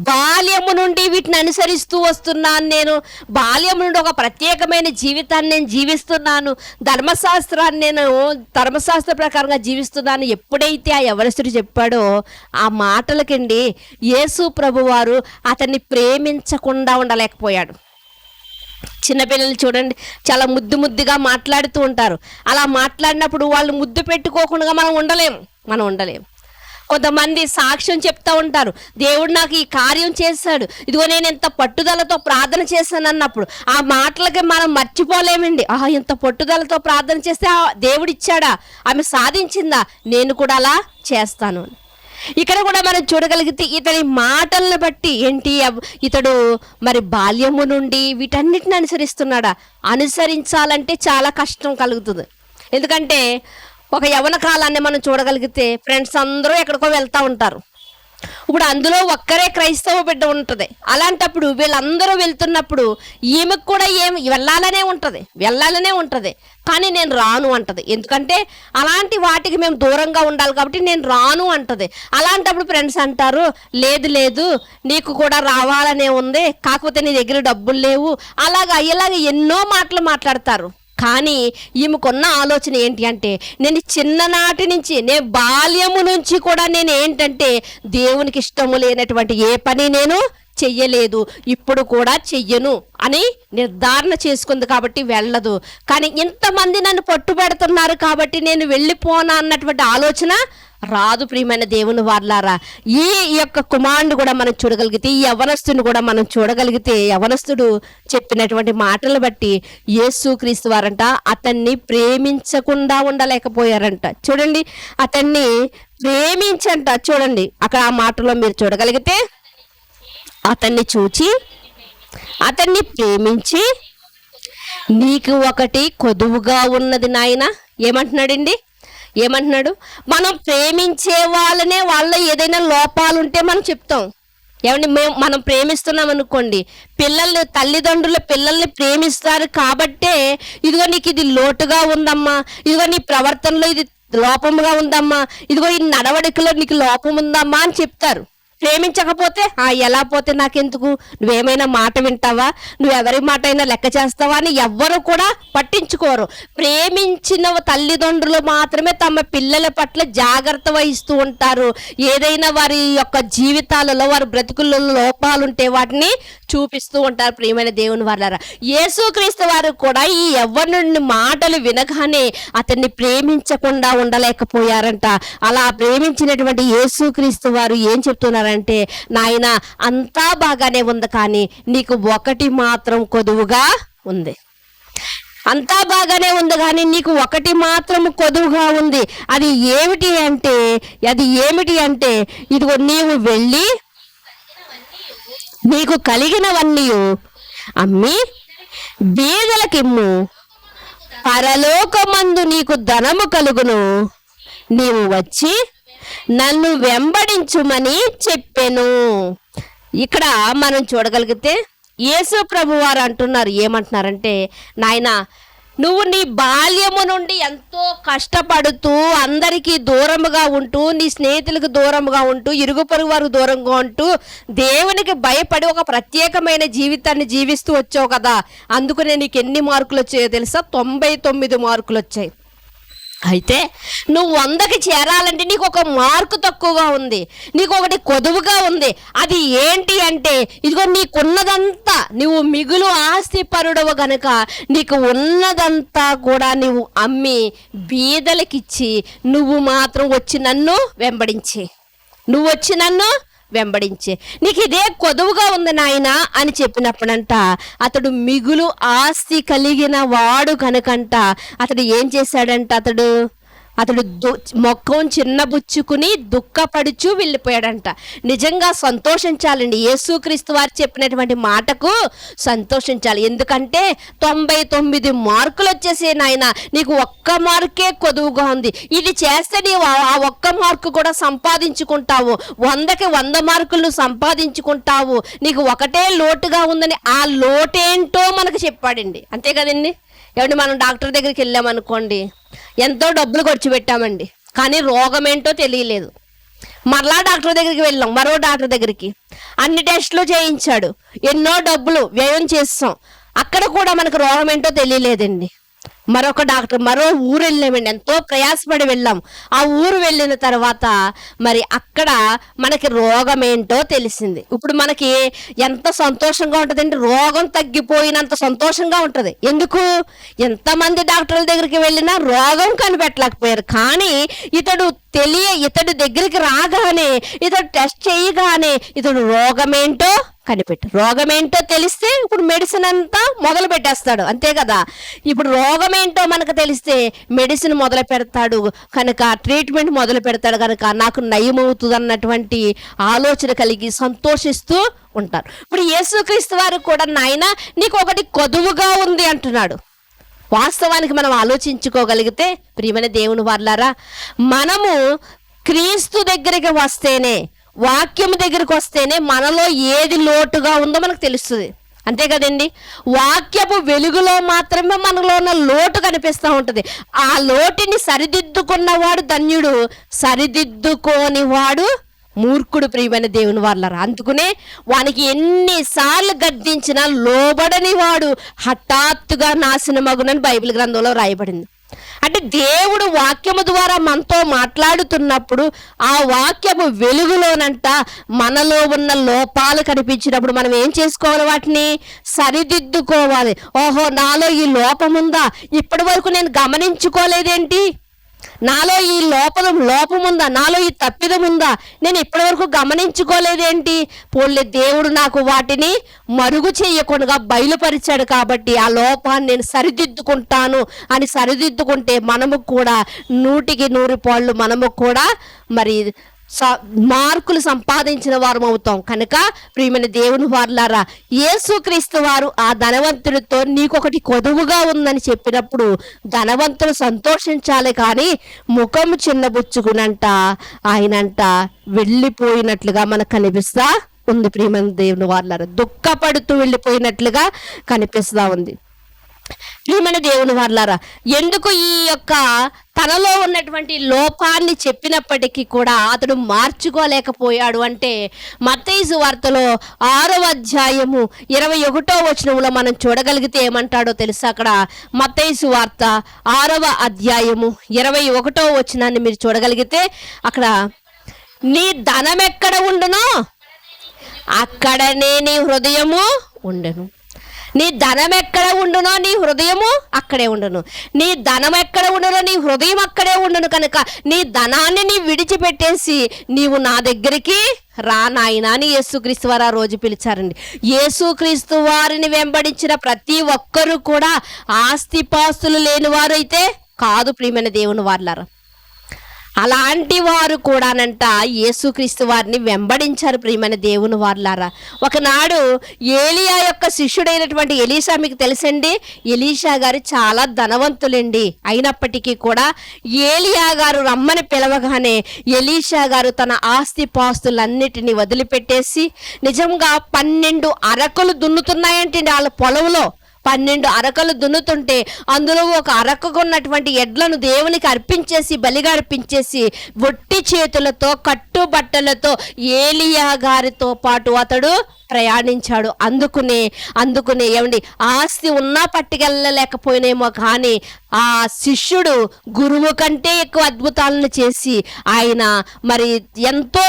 Speaker 1: బాల్యము నుండి వీటిని అనుసరిస్తూ వస్తున్నాను, నేను బాల్యము నుండి ఒక ప్రత్యేకమైన జీవితాన్ని నేను జీవిస్తున్నాను, ధర్మశాస్త్ర ప్రకారంగా జీవిస్తున్నాను, ఎప్పుడైతే ఆ యవనస్తుడు చెప్పాడో ఆ మాటలకండి యేసు ప్రభువారు అతన్ని ప్రేమించకుండా ఉండలేకపోయాడు. చిన్నపిల్లలు చూడండి, చాలా ముద్దుగా మాట్లాడుతూ ఉంటారు. అలా మాట్లాడినప్పుడు వాళ్ళు ముద్దు పెట్టుకోకుండా మనం ఉండలేం. కొంతమంది సాక్ష్యం చెప్తా ఉంటారు, దేవుడు నాకు ఈ కార్యం చేశాడు, ఇదిగో నేను ఎంత పట్టుదలతో ప్రార్థన చేశాను అన్నప్పుడు ఆ మాటలకి మనం మర్చిపోలేమండి. ఇంత పట్టుదలతో ప్రార్థన చేస్తే దేవుడు ఇచ్చాడా, ఆమె సాధించిందా, నేను కూడా అలా చేస్తాను. ఇక్కడ కూడా మనం చూడగలిగితే ఇతని మాటలను బట్టి ఏంటి, ఇతడు మరి బాల్యము నుండి వీటన్నిటిని అనుసరిస్తున్నాడా? అనుసరించాలంటే చాలా కష్టం కలుగుతుంది. ఎందుకంటే ఒక యవ్వన కాలాన్ని మనం చూడగలిగితే ఫ్రెండ్స్ అందరూ ఎక్కడికో వెళ్తూ ఉంటారు. ఇప్పుడు అందులో ఒక్కరే క్రైస్తవ బిడ్డ ఉంటుంది. అలాంటప్పుడు వీళ్ళందరూ వెళ్తున్నప్పుడు ఈమెకు కూడా వెళ్ళాలనే ఉంటుంది, కానీ నేను రాను అంటది. ఎందుకంటే అలాంటి వాటికి మేము దూరంగా ఉండాలి కాబట్టి నేను రాను అంటది. అలాంటప్పుడు ఫ్రెండ్స్ అంటారు, లేదు నీకు కూడా రావాలనే ఉంది, కాకపోతే నీ దగ్గర డబ్బులు లేవు, ఇలాగ ఎన్నో మాటలు మాట్లాడతారు. కానీ ఈమెకున్న ఆలోచన ఏంటి అంటే, నేను చిన్ననాటి నుంచి, నేను బాల్యము నుంచి కూడా నేను ఏంటంటే దేవునికి ఇష్టము లేనటువంటి ఏ పని నేను చెయ్యలేదు, ఇప్పుడు కూడా చెయ్యను అని నిర్ధారణ చేసుకుంది కాబట్టి వెళ్ళదు. కానీ ఇంతమంది నన్ను పట్టుబెడుతున్నారు కాబట్టి నేను వెళ్ళిపోనా అన్నటువంటి ఆలోచన రాదు ప్రియమైన దేవుని వారలారా. ఈ యొక్క కుమారుడు కూడా మనం చూడగలిగితే, ఈ యవనస్తుని కూడా మనం చూడగలిగితే, యవనస్తుడు చెప్పినటువంటి మాటలు బట్టి యేసుక్రీస్తు వారంట అతన్ని ప్రేమించకుండా ఉండలేకపోయారంట. చూడండి, అతన్ని ప్రేమించంట. చూడండి అక్కడ ఆ మాటలో మీరు చూడగలిగితే, అతన్ని చూచి అతన్ని ప్రేమించి, నీకు ఒకటి కొదువుగా ఉన్నది నాయన. ఏమంటున్నాడు? మనం ప్రేమించే వాళ్ళలో ఏదైనా లోపాలుంటే మనం చెప్తాం. ఏమండి, మనం ప్రేమిస్తున్నాం అనుకోండి, తల్లిదండ్రులు పిల్లల్ని ప్రేమిస్తారు కాబట్టే, ఇదిగో నీకు ఇది లోటుగా ఉందమ్మా, ఇదిగో నీ ప్రవర్తనలో ఇది లోపముగా ఉందమ్మా, ఇదిగో ఈ నడవడికలో నీకు లోపం ఉందమ్మా అని చెప్తారు. ప్రేమించకపోతే ఎలా పోతే నాకెందుకు, నువ్వేమైనా మాట వింటావా, నువ్వెవరి మాట అయినా లెక్క చేస్తావా అని ఎవ్వరు కూడా పట్టించుకోరు. ప్రేమించిన తల్లిదండ్రులు మాత్రమే తమ పిల్లల పట్ల జాగ్రత్త వహిస్తూ ఉంటారు. ఏదైనా వారి యొక్క జీవితాలలో, వారి బ్రతుకులలో లోపాలుంటే వాటిని చూపిస్తూ ఉంటారు ప్రియమైన దేవుని వారలారా. యేసుక్రీస్తు వారు కూడా ఈ యవ్వనుడి మాటలు వినగానే అతన్ని ప్రేమించకుండా ఉండలేకపోయారంట. అలా ప్రేమించినటువంటి యేసుక్రీస్తు వారు ఏం చెప్తున్నారంటే, నాయన అంతా బాగానే ఉంది, కానీ నీకు ఒకటి మాత్రం కొదువుగా ఉంది. అంతా బాగానే ఉంది కానీ నీకు ఒకటి మాత్రం కొదువుగా ఉంది. అది ఏమిటి అంటే ఇదిగో నీవు వెళ్ళి నీకు కలిగినవన్నీ అమ్మి బీదలకిమ్ము, పరలోకమందు నీకు ధనము కలుగును, నీవు వచ్చి నన్ను వెంబడించుమని చెప్పెను. ఇక్కడ మనం చూడగలిగితే యేసు ప్రభు వారు అంటున్నారు, ఏమంటున్నారంటే, నాయనా నువ్వు నీ బాల్యము నుండి ఎంతో కష్టపడుతూ అందరికీ దూరముగా ఉంటూ, నీ స్నేహితులకు దూరముగా ఉంటూ, ఇరుగు పొరుగు వారికి దూరంగా ఉంటూ, దేవునికి భయపడి ఒక ప్రత్యేకమైన జీవితాన్ని జీవిస్తూ వచ్చావు కదా, అందుకనే నీకు ఎన్ని మార్కులు వచ్చాయో తెలుసా? 99 మార్కులు వచ్చాయి. అయితే నువ్వు 100కి చేరాలంటే నీకు ఒక మార్కు తక్కువగా ఉంది, నీకు ఒకటి కొదువుగా ఉంది. అది ఏంటి అంటే, ఇదిగో నీకున్నదంతా నువ్వు మిగులు ఆస్తి పరుడవు గనుక నీకు ఉన్నదంతా కూడా నువ్వు అమ్మి బీదలకిచ్చి నువ్వు మాత్రం వచ్చి నన్ను వెంబడించే, నీకు ఇదే కొదువుగా ఉంది నాయనా అని చెప్పినప్పుడంట అతడు మిగులు ఆస్తి కలిగిన వాడు కనుకంట అతడు ఏం చేశాడంట, అతడు మొక్కం చిన్నబుచ్చుకుని దుఃఖపడుచు వెళ్ళిపోయాడంట. నిజంగా సంతోషించాలండి, యేసుక్రీస్తు వారు చెప్పినటువంటి మాటకు సంతోషించాలి. ఎందుకంటే 99 మార్కులు వచ్చేసే నాయన, నీకు ఒక్క మార్కే కొదువుగా ఉంది, ఇది చేస్తే నీవు ఆ ఒక్క మార్కు కూడా సంపాదించుకుంటావు, 100కి 100 మార్కులు సంపాదించుకుంటావు, నీకు ఒకటే లోటుగా ఉందని ఆ లోటేంటో మనకు చెప్పాడండి. అంతే కదండి. ఏమంటే మనం డాక్టర్ దగ్గరికి వెళ్ళామనుకోండి, ఎంతో డబ్బులు ఖర్చు పెట్టామండి, కానీ రోగం ఏంటో తెలియలేదు. మరలా డాక్టర్ దగ్గరికి వెళ్ళాం, మరో డాక్టర్ దగ్గరికి, అన్ని టెస్టులు చేయించాడు, ఎన్నో డబ్బులు వ్యయం చేస్తాం, అక్కడ కూడా మనకు రోగం ఏంటో తెలియలేదండి. మరొక డాక్టర్, మరో ఊరు వెళ్ళామండి, ఎంతో ప్రయాసపడి వెళ్ళాం. ఆ ఊరు వెళ్ళిన తర్వాత మరి అక్కడ మనకి రోగం ఏంటో తెలిసింది. ఇప్పుడు మనకి ఎంత సంతోషంగా ఉంటుందండి, రోగం తగ్గిపోయినంత సంతోషంగా ఉంటుంది. ఎందుకు? ఎంతమంది డాక్టర్ల దగ్గరికి వెళ్ళినా రోగం కనిపెట్టలేకపోయారు. కానీ ఇతడు దగ్గరికి రాగానే, ఇతడు టెస్ట్ చేయగానే ఇతడు రోగమేంటో రోగమేంటో తెలిస్తే ఇప్పుడు మెడిసిన్ అంతా మొదలు పెట్టేస్తాడు. అంతే కదా. ఇప్పుడు రోగమేంటో మనకు తెలిస్తే మెడిసిన్ మొదలు పెడతాడు కనుక, ట్రీట్మెంట్ మొదలు పెడతాడు కనుక నాకు నయమవుతుంది అన్నటువంటి ఆలోచన కలిగి సంతోషిస్తూ ఉంటారు. ఇప్పుడు యేసుక్రీస్తు వారు కూడా నాయన నీకు ఒకటి కొదువుగా ఉంది అంటున్నాడు. వాస్తవానికి మనం ఆలోచించుకోగలిగితే ప్రియమైన దేవుని వారలారా, మనము క్రీస్తు దగ్గరికి వస్తేనే, వాక్యం దగ్గరికి వస్తేనే మనలో ఏది లోటుగా ఉందో మనకు తెలుస్తుంది. అంతే కదండి. వాక్యపు వెలుగులో మాత్రమే మనలో ఉన్న లోటు కనిపిస్తూ ఉంటుంది. ఆ లోటుని సరిదిద్దుకున్నవాడు ధన్యుడు, సరిదిద్దుకోని వాడు మూర్ఖుడు. ప్రియమైన దేవుని వారలారా, అందుకునే వానికి ఎన్నిసార్లు గద్దించినా లోబడని వాడు హఠాత్తుగా నాశనమగునని బైబిల్ గ్రంథంలో రాయబడింది. అంటే దేవుడు వాక్యము ద్వారా మనతో మాట్లాడుతున్నప్పుడు ఆ వాక్యము వెలుగులోనంట మనలో ఉన్న లోపాలు కనిపించినప్పుడు మనం ఏం చేసుకోవాలి? వాటిని సరిదిద్దుకోవాలి. ఓహో, నాలో ఈ లోపం ఉందా, ఇప్పటి వరకు నేను గమనించుకోలేదేంటి, నాలో ఈ లోపం ఉందా, నాలో ఈ తప్పిదం ఉందా, నేను ఇప్పటివరకు గమనించుకోలేదేంటి. పోన్లే, దేవుడు నాకు వాటిని మరుగు చేయకుండా బయలుపరిచాడు కాబట్టి ఆ లోపాన్ని నేను సరిదిద్దుకుంటాను అని సరిదిద్దుకుంటే మనము కూడా 100కి 100 పాళ్ళు మనము కూడా మరి మార్కులు సంపాదించిన వారు అవుతాం. కనుక ప్రియమైన దేవుని వారలారా, యేసుక్రీస్తు వారు ఆ ధనవంతుడితో నీకొకటి కొదువుగా ఉందని చెప్పినప్పుడు ధనవంతుడు సంతోషించాలి, కానీ ముఖం చిన్నబుచ్చుకునంట ఆయనంట వెళ్ళిపోయినట్లుగా మనకు కనిపిస్తా ఉంది. ప్రియమైన దేవుని వారలారా, దుఃఖపడుతూ వెళ్ళిపోయినట్లుగా కనిపిస్తా ఉంది. ప్రియమైన దేవుని వారలారా, ఎందుకు ఈ యొక్క తనలో ఉన్నటువంటి లోపాన్ని చెప్పినప్పటికీ కూడా అతడు మార్చుకోలేకపోయాడు అంటే, మత్తయి సువార్తలో 6వ అధ్యాయము 21వ వచనంలో మనం చూడగలిగితే ఏమంటాడో తెలుసా? అక్కడ మత్తయి సువార్త 6వ అధ్యాయము 21వ వచనాన్ని మీరు చూడగలిగితే అక్కడ, నీ ధనం ఎక్కడ ఉండునో అక్కడనే నీ హృదయము ఉండెను. నీ ధనం ఎక్కడ ఉండునో నీ హృదయము అక్కడే ఉండును. నీ ధనం ఎక్కడ ఉండునో నీ హృదయం అక్కడే ఉండును. కనుక నీ ధనాన్ని నీ విడిచిపెట్టేసి నీవు నా దగ్గరికి రా నాయనా అని యేసుక్రీస్తు వారు ఆ రోజు పిలిచారండి. యేసుక్రీస్తు వారిని వెంబడించిన ప్రతి ఒక్కరూ కూడా ఆస్తిపాస్తులు లేని వారు అయితే కాదు. ప్రియమైన దేవుని వారలారా, అలాంటి వారు కూడానంట యేసుక్రీస్తు వారిని వెంబడించారు. ప్రియమైన దేవుని వారలారా, ఒకనాడు ఏలియా యొక్క శిష్యుడైనటువంటి ఎలీషా మీకు తెలుసండి. ఎలీషా గారు చాలా ధనవంతులండి. అయినప్పటికీ కూడా ఏలియా గారు రమ్మని పిలవగానే ఎలీషా గారు తన ఆస్తి పాస్తులన్నిటినీ వదిలిపెట్టేసి, నిజంగా 12 అరకులు దున్నుతున్నాయంటండి వాళ్ళ పొలంలో. 12 అరకలు దున్నుతుంటే అందులో ఒక అరకకు ఉన్నటువంటి ఎడ్లను దేవునికి అర్పించేసి బలిగా అర్పించేసి ఒట్టి చేతులతో కట్టుబట్టలతో ఏలియా గారితో పాటు అతడు ప్రయాణించాడు. అందుకునే ఏమండి, ఆస్తి ఉన్నా పట్టుకెళ్ళలేకపోయినేమో కానీ ఆ శిష్యుడు గురువు కంటే ఎక్కువ అద్భుతాలను చేసి ఆయన మరి ఎంతో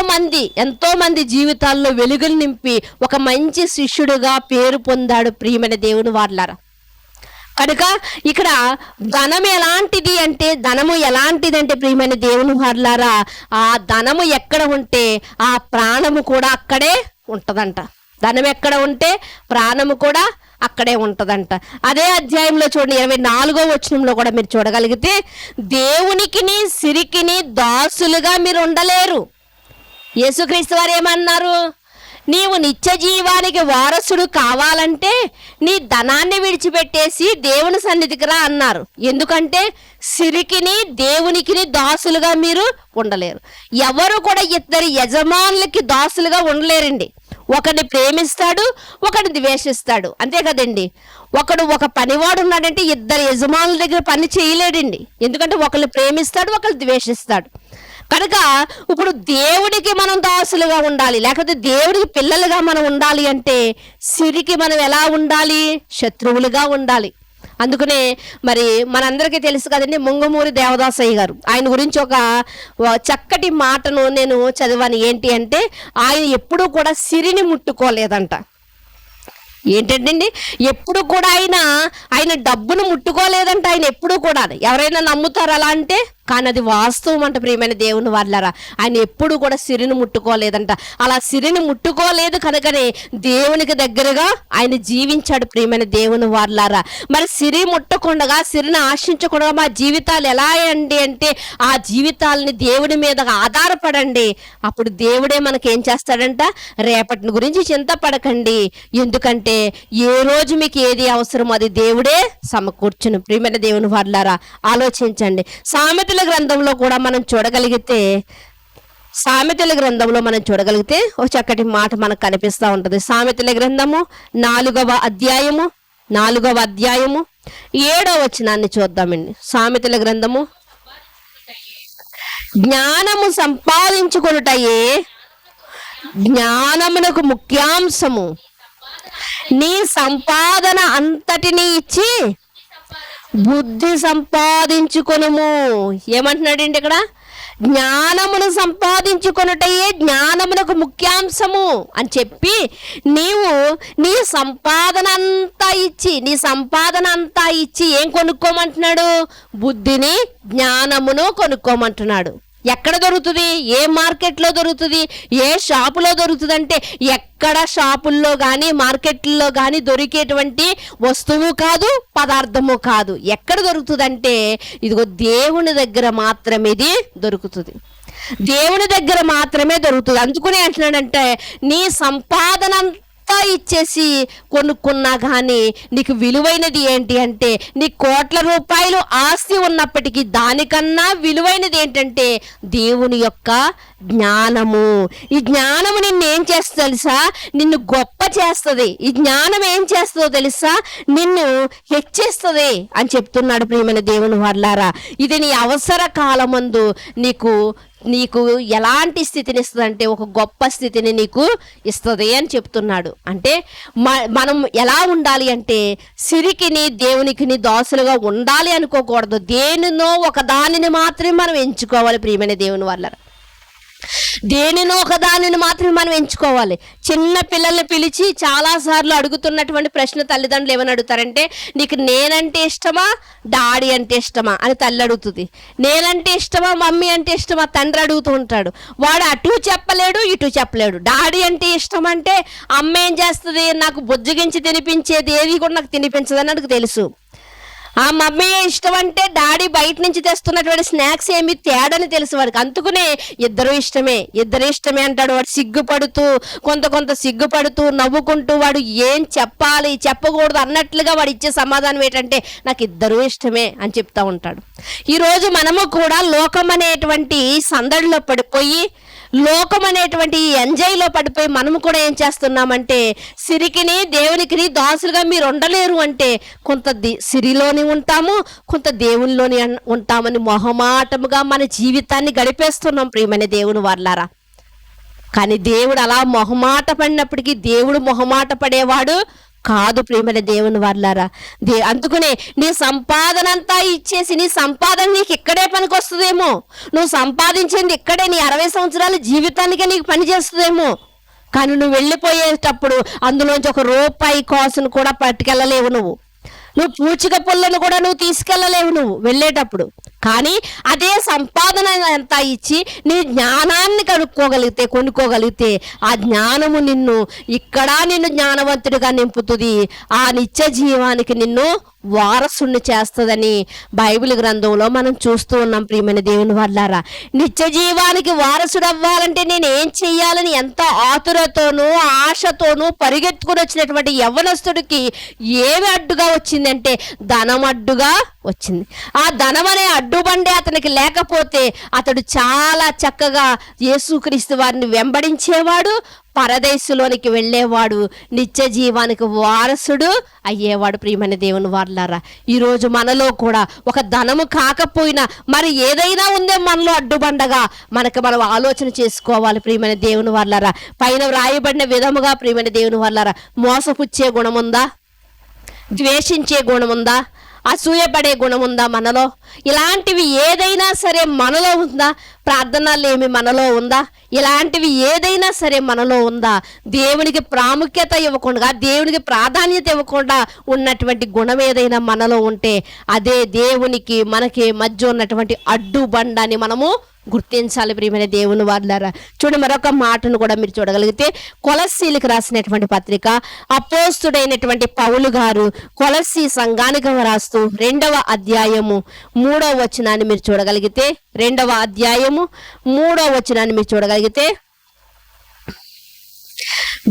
Speaker 1: మంది జీవితాల్లో వెలుగులు నింపి ఒక మంచి శిష్యుడుగా పేరు పొందాడు. ప్రియమైన దేవుని వారలారా, కనుక ఇక్కడ ధనము ఎలాంటిది అంటే ప్రియమైన దేవుని వారలారా, ఆ ధనము ఎక్కడ ఉంటే ఆ ప్రాణము కూడా అక్కడే ఉంటదంట. ధనం ఎక్కడ ఉంటే ప్రాణము కూడా అక్కడే ఉంటదంట. అదే అధ్యాయంలో చూడండి 24వ వచనంలో కూడా మీరు చూడగలిగితే, దేవునికిని సిరికిని దాసులుగా మీరు ఉండలేరు. యేసుక్రీస్తు వారు ఏమన్నారు? నీవు నిత్య జీవానికి వారసుడు కావాలంటే నీ ధనాన్ని విడిచిపెట్టేసి దేవుని సన్నిధికి రా అన్నారు. ఎందుకంటే సిరికిని దేవునికిని దాసులుగా మీరు ఉండలేరు. ఎవరు కూడా ఇద్దరు యజమానులకి దాసులుగా ఉండలేరండి. ఒకడిని ప్రేమిస్తాడు, ఒకడిని ద్వేషిస్తాడు, అంతే కదండి. ఒక పనివాడు ఉన్నాడంటే ఇద్దరు యజమానుల దగ్గర పని చేయలేడండి. ఎందుకంటే ఒకళ్ళు ప్రేమిస్తాడు, ఒకళ్ళు ద్వేషిస్తాడు. కనుక ఇప్పుడు దేవుడికి మనం దాసులుగా ఉండాలి, లేకపోతే దేవుడికి పిల్లలుగా మనం ఉండాలి అంటే సిరికి మనం ఎలా ఉండాలి? శత్రువులుగా ఉండాలి. అందుకనే మరి మనందరికీ తెలుసు కదండి, ముంగమూరి దేవదాసయ్య గారు, ఆయన గురించి ఒక చక్కటి మాటను నేను చదివాను. ఏంటి అంటే, ఆయన ఎప్పుడూ కూడా సిరిని ముట్టుకోలేదంట. ఏంటండి, ఎప్పుడు కూడా ఆయన డబ్బును ముట్టుకోలేదంట. ఆయన ఎప్పుడు కూడా, ఎవరైనా నమ్ముతారు అలా అంటే, కానీ అది వాస్తవం అంట. ప్రియమైన దేవుని వాళ్ళారా, ఆయన ఎప్పుడు కూడా సిరిని ముట్టుకోలేదంట. అలా సిరిని ముట్టుకోలేదు కనుకనే దేవునికి దగ్గరగా ఆయన జీవించాడు. ప్రియమైన దేవుని వాళ్ళారా, మరి సిరి ముట్టకుండా, సిరిని ఆశించకుండా మా జీవితాలు ఎలా అండి అంటే, ఆ జీవితాలని దేవుడి మీద ఆధారపడండి. అప్పుడు దేవుడే మనకేం చేస్తాడంట, రేపటిని గురించి చింతపడకండి, ఎందుకంటే ఏ రోజు మీకు ఏది అవసరమో అది దేవుడే సమకూర్చును. ప్రియమైన దేవుని వాళ్ళారా, ఆలోచించండి. సామెతల గ్రంథంలో కూడా మనం చూడగలిగితే ఒక చక్కటి మాట మనకు కనిపిస్తూ ఉంటుంది. సామెతల గ్రంథము 4వ అధ్యాయము 7వ వచనాన్ని చూద్దామండి. సామెతల గ్రంథము, జ్ఞానము సంపాదించుకొనుటయే జ్ఞానమునకు ముఖ్యాంశము, నీ సంపాదన అంతటిని ఇచ్చి బుద్ధి సంపాదించుకొనుము. ఏమంటున్నాడండి ఇక్కడ? జ్ఞానమును సంపాదించుకొనుటయే జ్ఞానమునకు ముఖ్యాంశము అని చెప్పి, నీవు నీ సంపాదన అంతా ఇచ్చి ఏం కొనుక్కోమంటున్నాడు? బుద్ధిని, జ్ఞానమును కొనుక్కోమంటున్నాడు. ఎక్కడ దొరుకుతుంది? ఏ మార్కెట్లో దొరుకుతుంది? ఏ షాపులో దొరుకుతుంది అంటే, ఎక్కడ షాపుల్లో కానీ మార్కెట్లో కానీ దొరికేటువంటి వస్తువు కాదు, పదార్థము కాదు. ఎక్కడ దొరుకుతుంది అంటే, ఇదిగో దేవుని దగ్గర మాత్రమే ఇది దొరుకుతుంది. దేవుని దగ్గర మాత్రమే దొరుకుతుంది. అందుకనే అంటున్నాడంటే, నీ సంపాదన ఇచ్చేసి కొనుక్కున్నా కానీ నీకు విలువైనది ఏంటి అంటే, నీ కోట్ల రూపాయలు ఆస్తి ఉన్నప్పటికీ దానికన్నా విలువైనది ఏంటంటే దేవుని యొక్క జ్ఞానము. ఈ జ్ఞానము నిన్ను ఏం చేస్తుందో తెలుసా? నిన్ను గొప్ప చేస్తుంది. ఈ జ్ఞానం ఏం చేస్తుందో తెలుసా? నిన్ను హెచ్చిస్తుంది అని చెప్తున్నాడు. ప్రియమైన దేవుని వాళ్ళారా, ఇది నీ అవసర కాలమందు నీకు ఎలాంటి స్థితిని ఇస్తుంది అంటే, ఒక గొప్ప స్థితిని నీకు ఇస్తుంది అని చెప్తున్నాడు. అంటే మనం ఎలా ఉండాలి అంటే, సిరికిని దేవునికిని దాసులుగా ఉండాలి అనుకోకూడదు. దేనినో ఒక దానిని మాత్రమే మనం ఎంచుకోవాలి. ప్రియమైన దేవుని వాళ్ళ దేనినో ఒక దానిని మాత్రమే మనం ఎంచుకోవాలి. చిన్న పిల్లల్ని పిలిచి చాలాసార్లు అడుగుతున్నటువంటి ప్రశ్న తల్లిదండ్రులు ఏమని అడుగుతారంటే, నీకు నేనంటే ఇష్టమా, డాడీ అంటే ఇష్టమా అని తల్లి అడుగుతుంది. నేనంటే ఇష్టమా, మమ్మీ అంటే ఇష్టమా తండ్రి అడుగుతూ ఉంటాడు. వాడు అటు చెప్పలేడు, ఇటు చెప్పలేడు. డాడీ అంటే ఇష్టం అంటే, అమ్మ ఏం చేస్తుంది, నాకు బుజ్జగించి తినిపించేది ఏది కూడా నాకు తినిపించదని నాకు తెలుసు. ఆ మమ్మీ ఇష్టం అంటే, డాడీ బయట నుంచి తెస్తున్నటువంటి స్నాక్స్ ఏమి తేడని తెలుసు వాడికి. అందుకునే ఇద్దరు ఇష్టమే అంటాడు. వాడు కొంత సిగ్గుపడుతూ నవ్వుకుంటూ వాడు ఏం చెప్పాలి చెప్పకూడదు అన్నట్లుగా వాడు ఇచ్చే సమాధానం ఏంటంటే, నాకు ఇద్దరు ఇష్టమే అని చెప్తా ఉంటాడు. ఈరోజు మనము కూడా లోకం అనేటువంటి సందడిలో పడిపోయి లోకం అనేటువంటి ఈ ఎంజాయ్లో పడిపోయి మనము కూడా ఏం చేస్తున్నామంటే సిరికిని దేవునికి దాసులుగా మీరు ఉండలేరు అంటే కొంత సిరిలోని ఉంటాము, కొంత దేవునిలోని ఉంటామని మొహమాటముగా మన జీవితాన్ని గడిపేస్తున్నాం ప్రియమైన దేవుని వాళ్ళారా. కానీ దేవుడు అలా మొహమాట పడినప్పటికీ దేవుడు మొహమాట పడేవాడు కాదు ప్రియమైన దేవుని వాళ్ళారా. అందుకనే నీ సంపాదన అంతా ఇచ్చేసి నీ సంపాదన నీకు ఇక్కడే పనికి వస్తుందేమో, నువ్వు సంపాదించింది ఇక్కడే నీ 60 సంవత్సరాల జీవితానికే నీకు పని చేస్తుందేమో, కానీ నువ్వు వెళ్ళిపోయేటప్పుడు అందులోంచి 1 రూపాయి కాసును కూడా పట్టుకెళ్ళలేవు. నువ్వు పూచిక పుల్లను కూడా నువ్వు తీసుకెళ్ళలేవు నువ్వు వెళ్ళేటప్పుడు. కానీ అదే సంపాదన అంతా ఇచ్చి నీ జ్ఞానాన్ని కొనుక్కోగలిగితే ఆ జ్ఞానము నిన్ను జ్ఞానవంతుడిగా నింపుతుంది, ఆ నిత్య జీవానికి నిన్ను వారసుని చేస్తుందని బైబిల్ గ్రంథంలో మనం చూస్తూ ఉన్నాం ప్రియమైన దేవుని వాళ్ళారా. నిత్య జీవానికి వారసుడు అవ్వాలంటే నేను ఏం చెయ్యాలని ఎంత ఆతురతోనూ ఆశతోనూ పరిగెత్తుకుని వచ్చినటువంటి యవ్వనస్తుడికి ఏమి అడ్డుగా వచ్చిందంటే ధనం అడ్డుగా వచ్చింది. ఆ ధనం అనే అడ్డుబండే అతనికి లేకపోతే అతడు చాలా చక్కగా యేసుక్రీస్తు వారిని వెంబడించేవాడు, పరదేశంలోనికి వెళ్ళేవాడు, నిత్య జీవానికి వారసుడు అయ్యేవాడు ప్రియమైన దేవుని వాళ్ళారా. ఈరోజు మనలో కూడా ఒక ధనము కాకపోయినా మరి ఏదైనా ఉందే మనలో అడ్డుబండగా మనం ఆలోచన చేసుకోవాలి ప్రియమైన దేవుని వాళ్ళారా. పైన వ్రాయబడిన విధముగా ప్రియమైన దేవుని వాళ్ళారా, మోసపుచ్చే గుణముందా, ద్వేషించే గుణముందా, అసూయపడే గుణం ఉందా మనలో? ఇలాంటివి ఏదైనా సరే మనలో ఉందా? ప్రార్థనలేమి మనలో ఉందా? ఇలాంటివి ఏదైనా సరే మనలో ఉందా? దేవునికి ప్రాముఖ్యత ఇవ్వకుండా, దేవునికి ప్రాధాన్యత ఇవ్వకుండా ఉన్నటువంటి గుణం ఏదైనా మనలో ఉంటే అదే దేవునికి మనకి మధ్య ఉన్నటువంటి అడ్డుబండని మనము గుర్తించాలి ప్రియమైన దేవుని వాళ్ళారా. చూడండి, మరొక మాటను కూడా మీరు చూడగలిగితే కొలస్సీలకు రాసినటువంటి పత్రిక అపోస్తుడైనటువంటి పౌలు గారు కొలస్సీ సంఘానికి రాస్తూ 2వ అధ్యాయము 3వ వచనాన్ని మీరు చూడగలిగితే 2వ అధ్యాయము 3వ వచనాన్ని మీరు చూడగలిగితే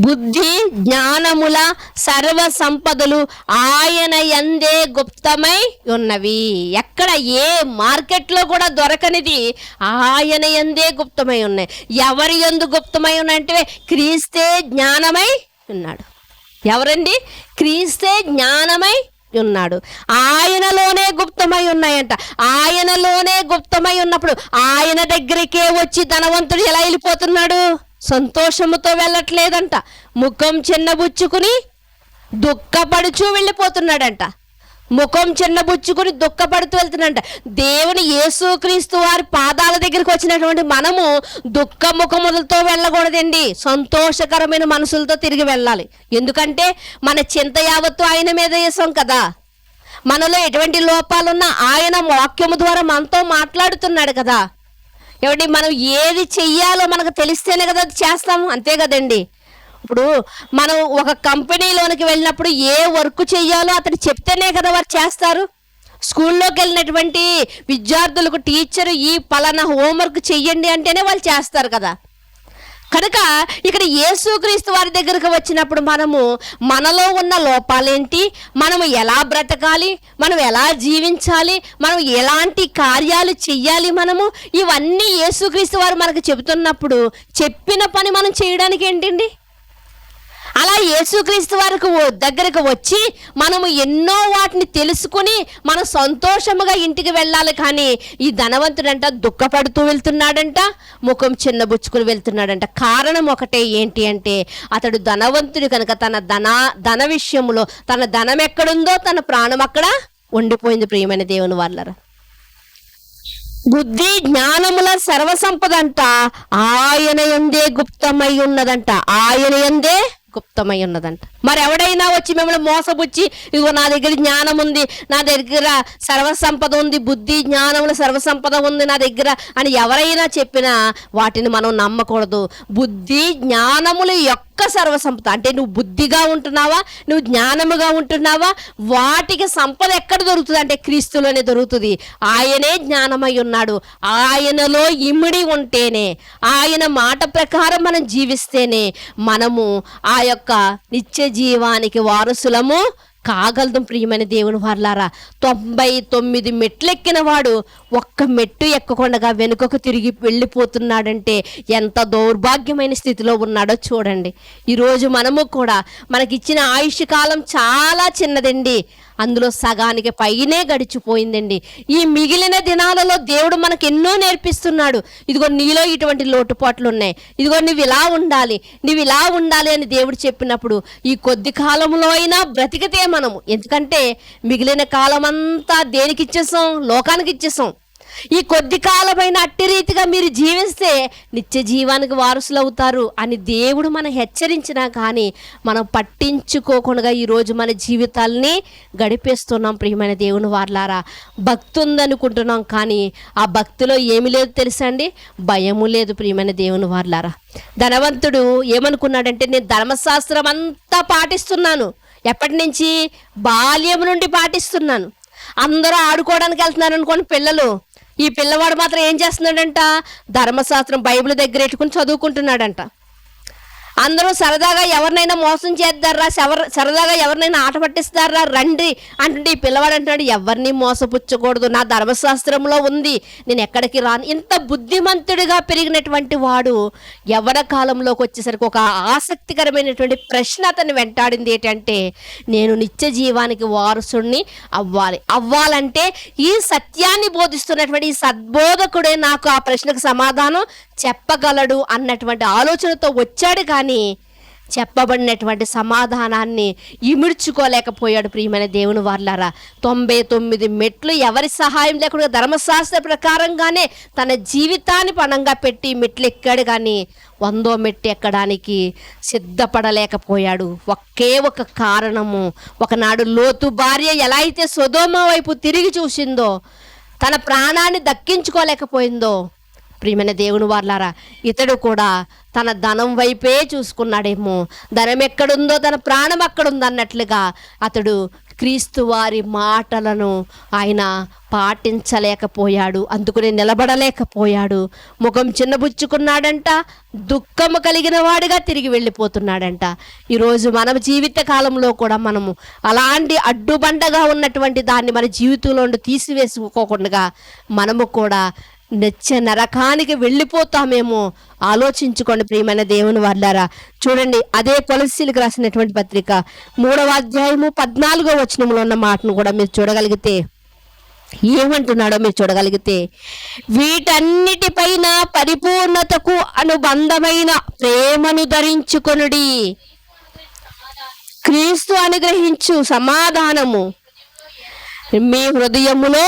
Speaker 1: బుద్ధి జ్ఞానముల సర్వ సంపదలు ఆయన యందే గుప్తమై ఉన్నవి. ఎక్కడ ఏ మార్కెట్లో కూడా దొరకనిది ఆయన యందే గుప్తమై ఉన్నాయి. ఎవరి యందు గుప్తమై ఉన్నాయంటే క్రీస్తే జ్ఞానమై ఉన్నాడు. ఎవరండి? క్రీస్తే జ్ఞానమై ఉన్నాడు. ఆయనలోనే గుప్తమై ఉన్నాయంట. ఆయనలోనే గుప్తమై ఉన్నప్పుడు ఆయన దగ్గరికే వచ్చి ధనవంతుడు ఎలా వెళ్ళిపోతున్నాడు? సంతోషముతో వెళ్ళట్లేదంట, ముఖం చిన్నబుచ్చుకుని దుఃఖపడుచు వెళ్ళిపోతున్నాడంట. ముఖం చిన్నబుచ్చుకుని దుఃఖపడుతూ వెళ్తున్నాడంట. దేవుని యేసుక్రీస్తు వారి పాదాల దగ్గరికి వచ్చినటువంటి మనము దుఃఖ ముఖములతో వెళ్ళకూడదండి, సంతోషకరమైన మనసులతో తిరిగి వెళ్ళాలి. ఎందుకంటే మన చింత యావత్తు ఆయన మీద వేసాం కదా. మనలో ఎటువంటి లోపాలున్నా ఆయన వాక్యము ద్వారా మనతో మాట్లాడుతున్నాడు కదా. ఏమండి, మనం ఏది చెయ్యాలో మనకు తెలిస్తేనే కదా అది చేస్తాము, అంతే కదండి. ఇప్పుడు మనం ఒక కంపెనీలోనికి వెళ్ళినప్పుడు ఏ వర్క్ చెయ్యాలో అతను చెప్తేనే కదా వారు చేస్తారు. స్కూల్లోకి వెళ్ళినటువంటి విద్యార్థులకు టీచర్ ఈ పలానా హోంవర్క్ చెయ్యండి అంటేనే వాళ్ళు చేస్తారు కదా. కనుక ఇక్కడ యేసుక్రీస్తు వారి దగ్గరకు వచ్చినప్పుడు మనలో ఉన్న లోపాలేంటి, మనము ఎలా బ్రతకాలి, మనం ఎలా జీవించాలి, మనం ఎలాంటి కార్యాలు చెయ్యాలి, ఇవన్నీ యేసుక్రీస్తు వారు మనకు చెబుతున్నప్పుడు చెప్పిన పని మనం చేయడానికి ఏంటండి? అలా యేసుక్రీస్తు వారికి దగ్గరకు వచ్చి మనము ఎన్నో వాటిని తెలుసుకుని మనం సంతోషముగా ఇంటికి వెళ్ళాలి. కానీ ఈ ధనవంతుడంట దుఃఖపడుతూ వెళ్తున్నాడంట, ముఖం చిన్నబుచ్చుకుని వెళ్తున్నాడంట. కారణం ఒకటే, ఏంటి అంటే అతడు ధనవంతుడు కనుక ధన విషయంలో తన ధనం ఎక్కడుందో తన ప్రాణం అక్కడ ఉండిపోయింది ప్రియమైన దేవుని వాళ్ళరా. బుద్ధి జ్ఞానముల సర్వసంపద అంట ఆయన యందే గుప్తమై ఉన్నదంట. ఆయన యందే గుప్తమై ఉన్నదంట. మరి ఎవడైనా వచ్చి మిమ్మల్ని మోసపుచ్చి ఇగో నా దగ్గర జ్ఞానం ఉంది, నా దగ్గర సర్వసంపద ఉంది, బుద్ధి జ్ఞానముల సర్వసంపద ఉంది నా దగ్గర అని ఎవరైనా చెప్పినా వాటిని మనం నమ్మకూడదు. బుద్ధి జ్ఞానముల యొక్క సర్వసంపద అంటే నువ్వు బుద్ధిగా ఉంటున్నావా, నువ్వు జ్ఞానముగా ఉంటున్నావా, వాటికి సంపద ఎక్కడ దొరుకుతుంది అంటే క్రీస్తులోనే దొరుకుతుంది. ఆయనే జ్ఞానమై ఉన్నాడు. ఆయనలో ఇమిడి ఉంటేనే, ఆయన మాట ప్రకారం మనం జీవిస్తేనే మనము ఆ యొక్క నిత్య జీవానికి వారసులము కాగలదు ప్రియమైన దేవుని వారలారా. 99 మెట్లెక్కిన వాడు ఒక్క మెట్టు ఎక్కకుండా వెనుకకు తిరిగి వెళ్ళిపోతున్నాడంటే ఎంత దౌర్భాగ్యమైన స్థితిలో ఉన్నాడో చూడండి. ఈరోజు మనము కూడా మనకిచ్చిన ఆయుష్ కాలం చాలా చిన్నదండి, అందులో సగానికి పైనే గడిచిపోయిందండి. ఈ మిగిలిన దినాలలో దేవుడు మనకు ఎన్నో నేర్పిస్తున్నాడు. ఇదిగో నీలో ఇటువంటి లోటుపాట్లు ఉన్నాయి, ఇదిగో నువ్వు ఇలా ఉండాలి, నువ్వు ఇలా ఉండాలి అని దేవుడు చెప్పినప్పుడు ఈ కొద్ది కాలంలో అయినా బ్రతికితే మనము, ఎందుకంటే మిగిలిన కాలం అంతా దేనికి ఇచ్చేసాం? లోకానికి ఇచ్చేసాం. ఈ కొద్ది కాలమైన అట్టి రీతిగా మీరు జీవిస్తే నిత్య జీవానికి వారసులు అవుతారు అని దేవుడు మనం హెచ్చరించినా కానీ మనం పట్టించుకోకుండా ఈరోజు మన జీవితాల్ని గడిపేస్తున్నాం. ప్రియమైన దేవుని వారలారా, భక్తి ఉందనుకుంటున్నాం కానీ ఆ భక్తిలో ఏమి లేదు తెలుసా అండి? భయము లేదు. ప్రియమైన దేవుని వారలారా, ధనవంతుడు ఏమనుకున్నాడంటే, నేను ధర్మశాస్త్రం అంతా పాటిస్తున్నాను, ఎప్పటి నుంచి? బాల్యం నుండి పాటిస్తున్నాను. అందరూ ఆడుకోవడానికి వెళ్తున్నారు అనుకోండి పిల్లలు, ఈ పిల్లవాడు మాత్రం ఏం చేస్తున్నాడంట? ధర్మశాస్త్రం బైబిల్ దగ్గర పెట్టుకుని చదువుకుంటున్నాడంట. అందరూ సరదాగా ఎవరినైనా మోసం చేద్దారా, సరదాగా ఎవరినైనా ఆట పట్టిస్తారా రండి అంటుంటే ఈ పిల్లవాడు అంటున్నాడు, ఎవరిని మోసపుచ్చకూడదు, నా ధర్మశాస్త్రంలో ఉంది, నేను ఎక్కడికి రాను. ఇంత బుద్ధిమంతుడిగా పెరిగినటువంటి వాడు యవ్వన కాలంలోకి వచ్చేసరికి ఒక ఆసక్తికరమైనటువంటి ప్రశ్న అతన్ని వెంటాడింది. ఏంటంటే, నేను నిత్య జీవానికి వారసుడిని అవ్వాలంటే ఈ సత్యాన్ని బోధిస్తున్నటువంటి ఈ సద్బోధకుడే నాకు ఆ ప్రశ్నకు సమాధానం చెప్పగలడు అన్నటువంటి ఆలోచనతో వచ్చాడు. కానీ చెప్పబడినటువంటి సమాధానాన్ని ఇమిడ్చుకోలేకపోయాడు. ప్రియమైన దేవుని వారలారా, 99 మెట్లు ఎవరి సహాయం లేకుండా ధర్మశాస్త్ర ప్రకారంగానే తన జీవితాన్ని పణంగా పెట్టి మెట్లు ఎక్కాడు. కానీ 100వ మెట్టు ఎక్కడానికి సిద్ధపడలేకపోయాడు. ఒకే ఒక కారణము, ఒకనాడు లోతు భార్య ఎలా అయితే సొదొమ వైపు తిరిగి చూసిందో, తన ప్రాణాన్ని దక్కించుకోలేకపోయిందో, ప్రియమైన దేవుని వారలారా, ఇతడు కూడా తన ధనం వైపే చూసుకున్నాడేమో. ధనం ఎక్కడుందో తన ప్రాణం అక్కడుంది అన్నట్లుగా అతడు క్రీస్తు వారి మాటలను ఆయన పాటించలేకపోయాడు. అందుకనే నిలబడలేకపోయాడు. ముఖం చిన్నబుచ్చుకున్నాడంట, దుఃఖము కలిగిన వాడిగా తిరిగి వెళ్ళిపోతున్నాడంట. ఈరోజు మన జీవిత కాలంలో కూడా మనము అలాంటి అడ్డుబండగా ఉన్నటువంటి దాన్ని మన జీవితంలో తీసివేసుకోకుండా మనము కూడా నిత్య నరకానికి వెళ్ళిపోతామేమో ఆలోచించుకోండి. ప్రియమైన దేవుని వారలారా, చూడండి, అదే కొలస్సీలకు రాసినటువంటి పత్రిక 3వ అధ్యాయము 14వ వచనంలో ఉన్న మాటను కూడా మీరు చూడగలిగితే ఏమంటున్నాడో మీరు చూడగలిగితే, వీటన్నిటిపైన పరిపూర్ణతకు అనుబంధమైన ప్రేమను ధరించుకొనుడి, క్రీస్తు అనుగ్రహించు సమాధానము మీ హృదయములో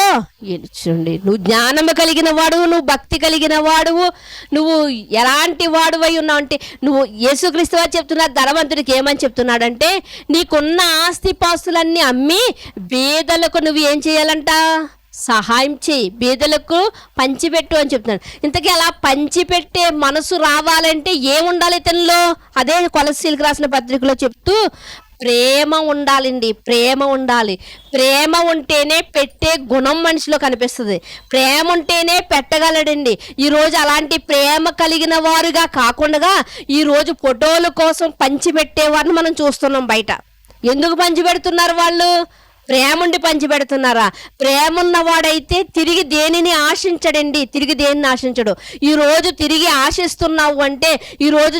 Speaker 1: ఎలుచుండి. నువ్వు జ్ఞానము కలిగిన వాడువు, నువ్వు భక్తి కలిగిన వాడువు, నువ్వు ఎలాంటి వాడువై ఉన్నావు అంటే, నువ్వు యేసుక్రీస్తు వారు చెప్తున్నారు ధనవంతుడికి ఏమని చెప్తున్నాడంటే, నీకున్న ఆస్తిపాస్తులన్నీ అమ్మి బీదలకు నువ్వు ఏం చేయాలంట? సహాయం చేయి, బీదలకు పంచిపెట్టు అని చెప్తున్నాడు. ఇంతకీ అలా పంచిపెట్టే మనసు రావాలంటే ఏముండాలి ఇతనిలో? అదే కొలస్సీలకు రాసిన పత్రికలో చెప్తూ, ప్రేమ ఉండాలండి. ప్రేమ ఉండాలి. ప్రేమ ఉంటేనే పెట్టే గుణం మనిషిలో కనిపిస్తుంది. ప్రేమ ఉంటేనే పెట్టగలడండి. ఈరోజు అలాంటి ప్రేమ కలిగిన వారుగా కాకుండా ఈరోజు ఫోటోల కోసం పంచిపెట్టేవారిని మనం చూస్తున్నాం బయట. ఎందుకు పంచిపెడుతున్నారు వాళ్ళు? ప్రేమ ఉండి పంచిపెడుతున్నారా? ప్రేమ ఉన్నవాడైతే తిరిగి దేనిని ఆశించడండి, తిరిగి దేనిని ఆశించడు. ఈరోజు తిరిగి ఆశిస్తున్నావు అంటే ఈరోజు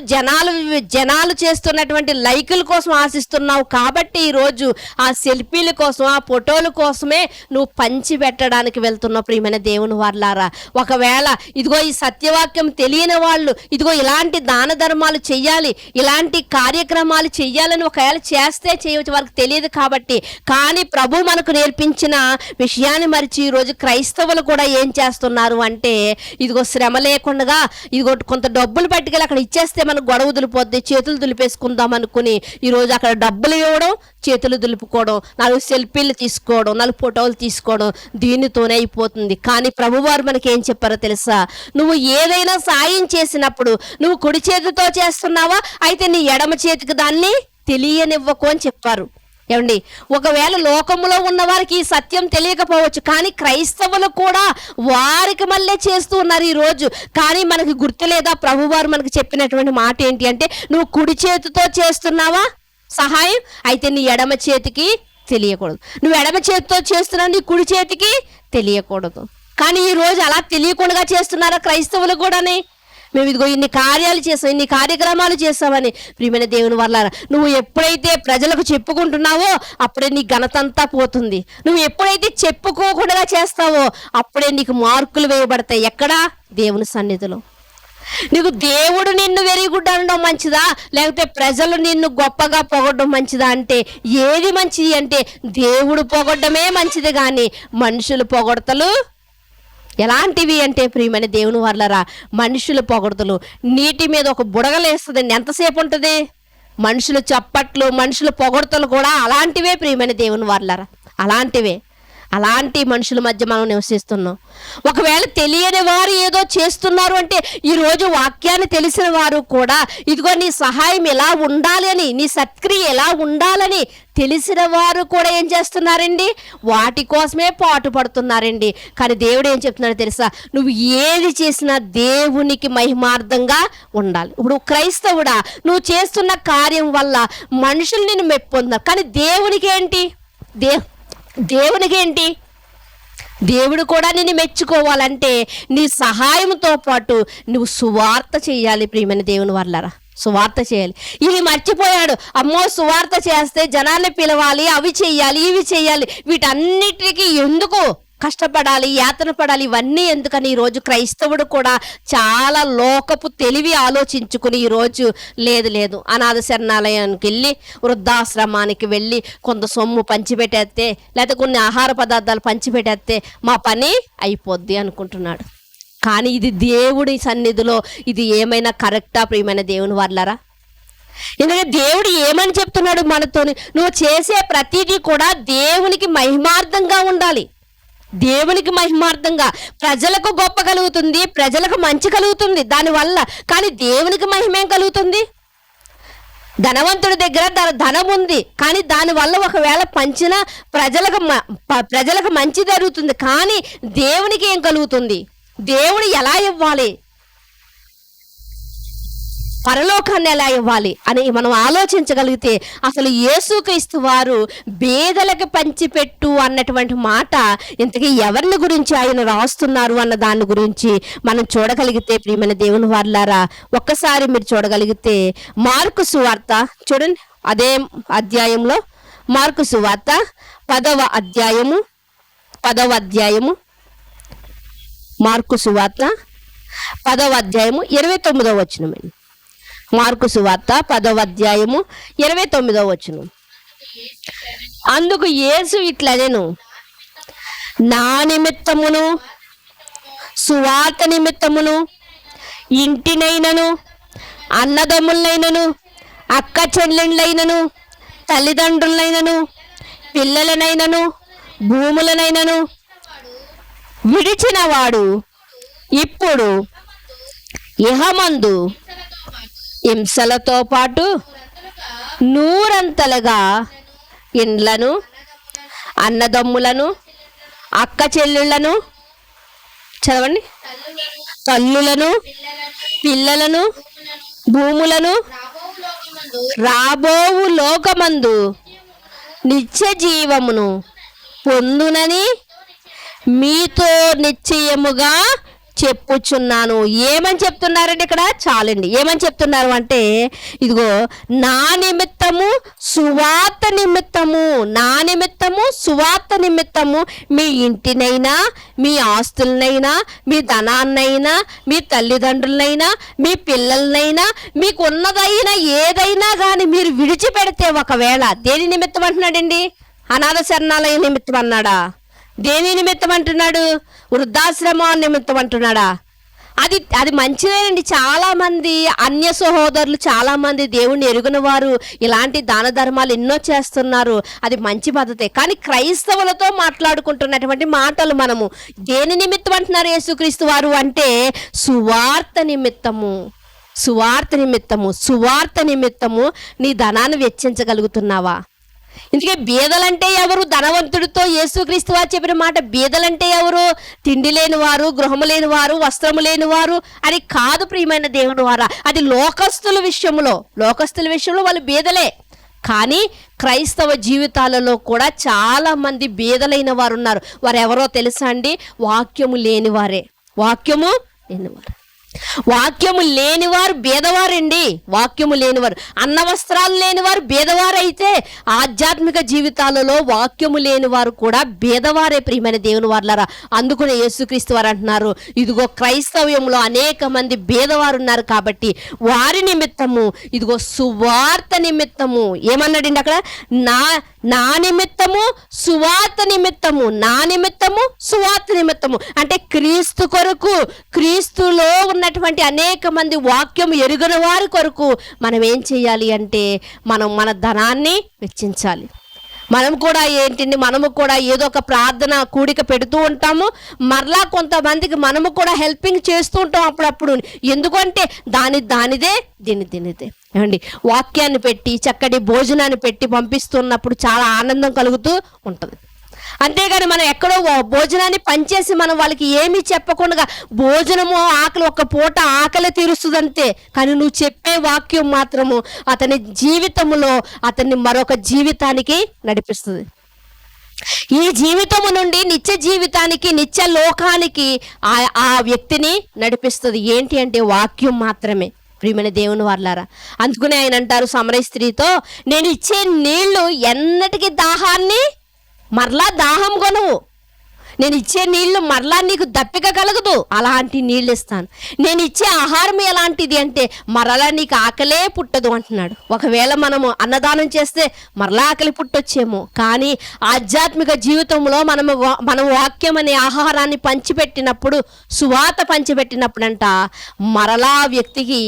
Speaker 1: జనాలు చేస్తున్నటువంటి లైకుల కోసం ఆశిస్తున్నావు కాబట్టి ఈరోజు ఆ సెల్ఫీల కోసం, ఆ ఫోటోల కోసమే నువ్వు పంచి పెట్టడానికి వెళ్తున్నావు. ప్రియమైన దేవుని వారలారా, ఒకవేళ ఇదిగో ఈ సత్యవాక్యం తెలియని వాళ్ళు ఇదిగో ఇలాంటి దాన ధర్మాలు చెయ్యాలి, ఇలాంటి కార్యక్రమాలు చెయ్యాలని ఒకవేళ చేస్తే చేయవచ్చు, వారికి తెలియదు కాబట్టి. కానీ ప్రభు మనకు నేర్పించిన విషయాన్ని మరిచి ఈరోజు క్రైస్తవులు కూడా ఏం చేస్తున్నారు అంటే, ఇదిగో శ్రమ లేకుండా ఇదిగో కొంత డబ్బులు పట్టుకెళ్ళి అక్కడ ఇచ్చేస్తే మనకు గొడవ దులిపోద్ది, చేతులు దులిపేసుకుందాం అనుకుని ఈరోజు అక్కడ డబ్బులు ఇవ్వడం, చేతులు దులుపుకోవడం, 4 సెల్ఫీలు తీసుకోవడం, 4 ఫోటోలు తీసుకోవడం, దీనితోనే అయిపోతుంది. కానీ ప్రభువారు మనకి ఏం చెప్పారో తెలుసా? నువ్వు ఏదైనా సాయం చేసినప్పుడు నువ్వు కుడి చేతితో చేస్తున్నావా, అయితే నీ ఎడమ చేతికి దాన్ని తెలియనివ్వకు అని చెప్పారు. ఏమండి, ఒకవేళ లోకంలో ఉన్న వారికి ఈ సత్యం తెలియకపోవచ్చు, కానీ క్రైస్తవులు కూడా వారికి మళ్ళీ చేస్తూ ఉన్నారు ఈరోజు. కానీ మనకి గుర్తులేదా ప్రభువారు మనకు చెప్పినటువంటి మాట ఏంటి అంటే, నువ్వు కుడి చేతితో చేస్తున్నావా సహాయం, అయితే నీ ఎడమ చేతికి తెలియకూడదు. నువ్వు ఎడమ చేతితో చేస్తున్నావు, నీ కుడి చేతికి తెలియకూడదు. కానీ ఈరోజు అలా తెలియకుండా చేస్తున్నారా క్రైస్తవులు కూడాని? మేము ఇదిగో ఇన్ని కార్యాలు చేసాం, ఇన్ని కార్యక్రమాలు చేసామని. ప్రియమైన దేవుని వల్ల నువ్వు ఎప్పుడైతే ప్రజలకు చెప్పుకుంటున్నావో అప్పుడే నీ ఘనత అంతా పోతుంది. నువ్వు ఎప్పుడైతే చెప్పుకోకుండా చేస్తావో అప్పుడే నీకు మార్కులు వేయబడతాయి. ఎక్కడా? దేవుని సన్నిధిలో. నీకు దేవుడు నిన్ను వెరీ గుడ్ అనడం మంచిదా, లేకపోతే ప్రజలు నిన్ను గొప్పగా పొగడడం మంచిదా అంటే ఏది మంచిది అంటే దేవుడు పొగడమే మంచిది. కానీ మనుషులు పొగడతలు ఎలాంటివి అంటే ప్రియమైన దేవుని వాళ్ళరా, మనుషుల పొగడతలు నీటి మీద ఒక బుడగలేస్తుందండి, ఎంతసేపు ఉంటుంది? మనుషులు చప్పట్లు, మనుషుల పొగడతలు కూడా అలాంటివే ప్రియమైన దేవుని వాళ్ళరా, అలాంటి మనుషుల మధ్య మనం నివసిస్తున్నాం. ఒకవేళ తెలియని వారు ఏదో చేస్తున్నారు అంటే ఈరోజు వాక్యాన్ని తెలిసిన వారు కూడా ఇదిగో నీ సహాయం ఎలా ఉండాలి అని, నీ సత్క్రియ ఎలా ఉండాలని తెలిసిన వారు కూడా ఏం చేస్తున్నారండి? వాటి కోసమే పాటు పడుతున్నారండి. కానీ దేవుడు ఏం చెప్తున్నాడో తెలుసా? నువ్వు ఏది చేసినా దేవునికి మహిమార్థంగా ఉండాలి. ఇప్పుడు క్రైస్తవుడా, నువ్వు చేస్తున్న కార్యం వల్ల మనుషులు నిన్ను మెప్పొందుతారు, కానీ దేవునికి ఏంటి? దేవుడు కూడా నిన్ను మెచ్చుకోవాలంటే నీ సహాయంతో పాటు నువ్వు సువార్త చేయాలి. ప్రియమైన దేవుని వాళ్ళరా, సువార్త చేయాలి. ఇది మర్చిపోయాడు. అమ్మో, సువార్త చేస్తే జనాన్ని పిలవాలి, అవి చెయ్యాలి, ఇవి చెయ్యాలి, వీటన్నిటికీ ఎందుకు కష్టపడాలి, యాతన పడాలి, ఇవన్నీ ఎందుకని ఈరోజు క్రైస్తవుడు కూడా చాలా లోకపు తెలివి ఆలోచించుకుని ఈరోజు లేదు అనాథ శరణాలయానికి వెళ్ళి, వృద్ధాశ్రమానికి వెళ్ళి కొంత సొమ్ము పంచిపెట్టేస్తే, లేకపోతే కొన్ని ఆహార పదార్థాలు పంచిపెట్టేస్తే మా పని అయిపోద్ది అనుకుంటున్నాడు. కానీ ఇది దేవుడి సన్నిధిలో ఇది ఏమైనా కరెక్టా ప్రియమైన దేవుని వాళ్ళరా? ఎందుకంటే దేవుడు ఏమని చెప్తున్నాడు మనతోని? నువ్వు చేసే ప్రతిదీ కూడా దేవునికి మహిమార్థంగా ఉండాలి. దేవునికి మహిమార్థంగా, ప్రజలకు గొప్ప కలుగుతుంది, ప్రజలకు మంచి కలుగుతుంది దానివల్ల. కానీ దేవునికి మహిమేం కలుగుతుంది? ధనవంతుడి దగ్గర ధనం ఉంది, కానీ దానివల్ల ఒకవేళ పంచిన ప్రజలకు మంచి జరుగుతుంది, కానీ దేవునికి ఏం కలుగుతుంది? దేవుడు ఎలా ఇవ్వాలి, పరలోకాన్ని ఎలా ఇవ్వాలి అని మనం ఆలోచించగలిగితే అసలు యేసుక్రీస్తు వారు బేదలకు పంచిపెట్టు అన్నటువంటి మాట ఇంతకీ ఎవరిని గురించి ఆయన రాస్తున్నారు అన్న దాని గురించి మనం చూడగలిగితే ప్రియమైన దేవుని వాళ్ళారా, ఒక్కసారి మీరు చూడగలిగితే మార్కు సువార్త చూడండి, అదే అధ్యాయంలో మార్కు సువార్త 10వ అధ్యాయము మార్కు సువార్త 10వ అధ్యాయము 29వ వచనం. మార్కు సువార్త 10వ అధ్యాయము 29వ వచనం. అందుకు యేసు ఇట్లనెను, నా నిమిత్తమును సువార్త నిమిత్తమును ఇంటినైనను అన్నదమ్ములైనను అక్క చెల్లెళ్ళైనను తల్లిదండ్రులైనను పిల్లలనైనను భూములనైనను విడిచినవాడు ఇప్పుడు ఇహమందు హింసలతో పాటు నూరంతలుగా ఇండ్లను అన్నదమ్ములను అక్క చెల్లెళ్లను చదవండి, తల్లులను పిల్లలను భూములను రాబోవు లోకమందు నిత్య జీవమును పొందునని మీతో నిశ్చయముగా చెప్పుచున్నాను. ఏమని చెప్తున్నారండి ఇక్కడ? చాలండి. ఏమని చెప్తున్నారు అంటే ఇదిగో నా నిమిత్తము సువార్త నిమిత్తము మీ ఇంటినైనా మీ ఆస్తులనైనా మీ ధనాన్నైనా మీ తల్లిదండ్రులనైనా మీ పిల్లలనైనా మీకున్నదైనా ఏదైనా కానీ మీరు విడిచిపెడితే, ఒకవేళ దేని నిమిత్తం అంటున్నాడండి? అనాథ శరణాలయ నిమిత్తం అన్నాడా? దేని నిమిత్తం అంటున్నాడు? వృద్ధాశ్రమం నిమిత్తం అంటున్నాడా? అది మంచిదేనండి. చాలా మంది అన్య సహోదరులు, చాలా మంది దేవుణ్ణి ఎరుగిన వారు ఇలాంటి దాన ధర్మాలు ఎన్నో చేస్తున్నారు. అది మంచి పద్ధతే. కానీ క్రైస్తవులతో మాట్లాడుకుంటున్నటువంటి మాటలు మనము దేని నిమిత్తం అంటున్నారు యేసుక్రీస్తు వారు అంటే సువార్త నిమిత్తము నీ ధనాన్ని వెచ్చించగలుగుతున్నావా? ఇందుకే బీదలంటే ఎవరు? ధనవంతుడితో యేసుక్రీస్తు వారు చెప్పిన మాట, బీదలంటే ఎవరు? తిండి లేని వారు, గృహము లేని వారు, వస్త్రము లేని వారు అని కాదు ప్రియమైన దేవుని వారా. అది లోకస్తుల విషయంలో వాళ్ళు బీదలే. కానీ క్రైస్తవ జీవితాలలో కూడా చాలామంది బీదలైన వారు ఉన్నారు. వారు ఎవరో తెలుసా అండి? వాక్యము లేనివారే. వాక్యము లేనివారు. వాక్యము లేనివారు బీదవారండి. వాక్యము లేనివారు, అన్న వస్త్రాలు లేనివారు బీదవారైతే ఆధ్యాత్మిక జీవితాలలో వాక్యము లేనివారు కూడా బీదవారే ప్రియమైన దేవుని వారలారా. అందుకనే యేసుక్రీస్తు వారు అంటున్నారు, ఇదిగో క్రైస్తవ్యంలో అనేక మంది బీదవారు ఉన్నారు కాబట్టి వారి నిమిత్తము ఇదిగో సువార్త నిమిత్తము ఏమన్నాడండి అక్కడ? నా నిమిత్తము సువార్త నిమిత్తము, నా నిమిత్తము సువార్త నిమిత్తము అంటే క్రీస్తు కొరకు, క్రీస్తులో ఉన్నటువంటి అనేక మంది వాక్యం ఎరుగని వారి కొరకు మనం ఏం చేయాలి అంటే మనం మన ధనాన్ని వెచ్చించాలి. మనము కూడా ఏదో ఒక ప్రార్థన కూడిక పెడుతూ ఉంటాము. మరలా కొంతమందికి మనము కూడా హెల్పింగ్ చేస్తూ ఉంటాం అప్పుడప్పుడు. ఎందుకంటే దానిదే దీనిదే ఏమండి, వాక్యాన్ని పెట్టి చక్కటి భోజనాన్ని పెట్టి పంపిస్తున్నప్పుడు చాలా ఆనందం కలుగుతూ ఉంటుంది. అంతేగాని మనం ఎక్కడో భోజనాన్ని పంచేసి మనం వాళ్ళకి ఏమీ చెప్పకుండా భోజనము ఆకలి ఒక్క పూట ఆకలి తీరుస్తుంది అంతే. కానీ నువ్వు చెప్పే వాక్యం మాత్రము అతని జీవితంలో అతన్ని మరొక జీవితానికి నడిపిస్తుంది. ఈ జీవితము నుండి నిత్య జీవితానికి, నిత్య లోకానికి ఆ వ్యక్తిని నడిపిస్తుంది. ఏంటి అంటే వాక్యం మాత్రమే ప్రియమైన దేవుని వారలారా. అందుకనే ఆయన అంటారు సమరయ స్త్రీతో, నేను ఇచ్చే నీళ్లు ఎన్నటికీ దాహాన్ని మరలా దాహం కొనవు. నేను ఇచ్చే నీళ్లు మరలా నీకు దప్పిక కలగదు, అలాంటి నీళ్ళు ఇస్తాను. నేను ఇచ్చే ఆహారం ఎలాంటిది అంటే మరలా నీకు ఆకలే పుట్టదు అంటున్నాడు. ఒకవేళ మనము అన్నదానం చేస్తే మరలా ఆకలి పుట్టొచ్చేమో, కానీ ఆధ్యాత్మిక జీవితంలో మనం వాక్యం అనే ఆహారాన్ని పంచిపెట్టినప్పుడు, సువాత పంచిపెట్టినప్పుడు అంట మరలా వ్యక్తికి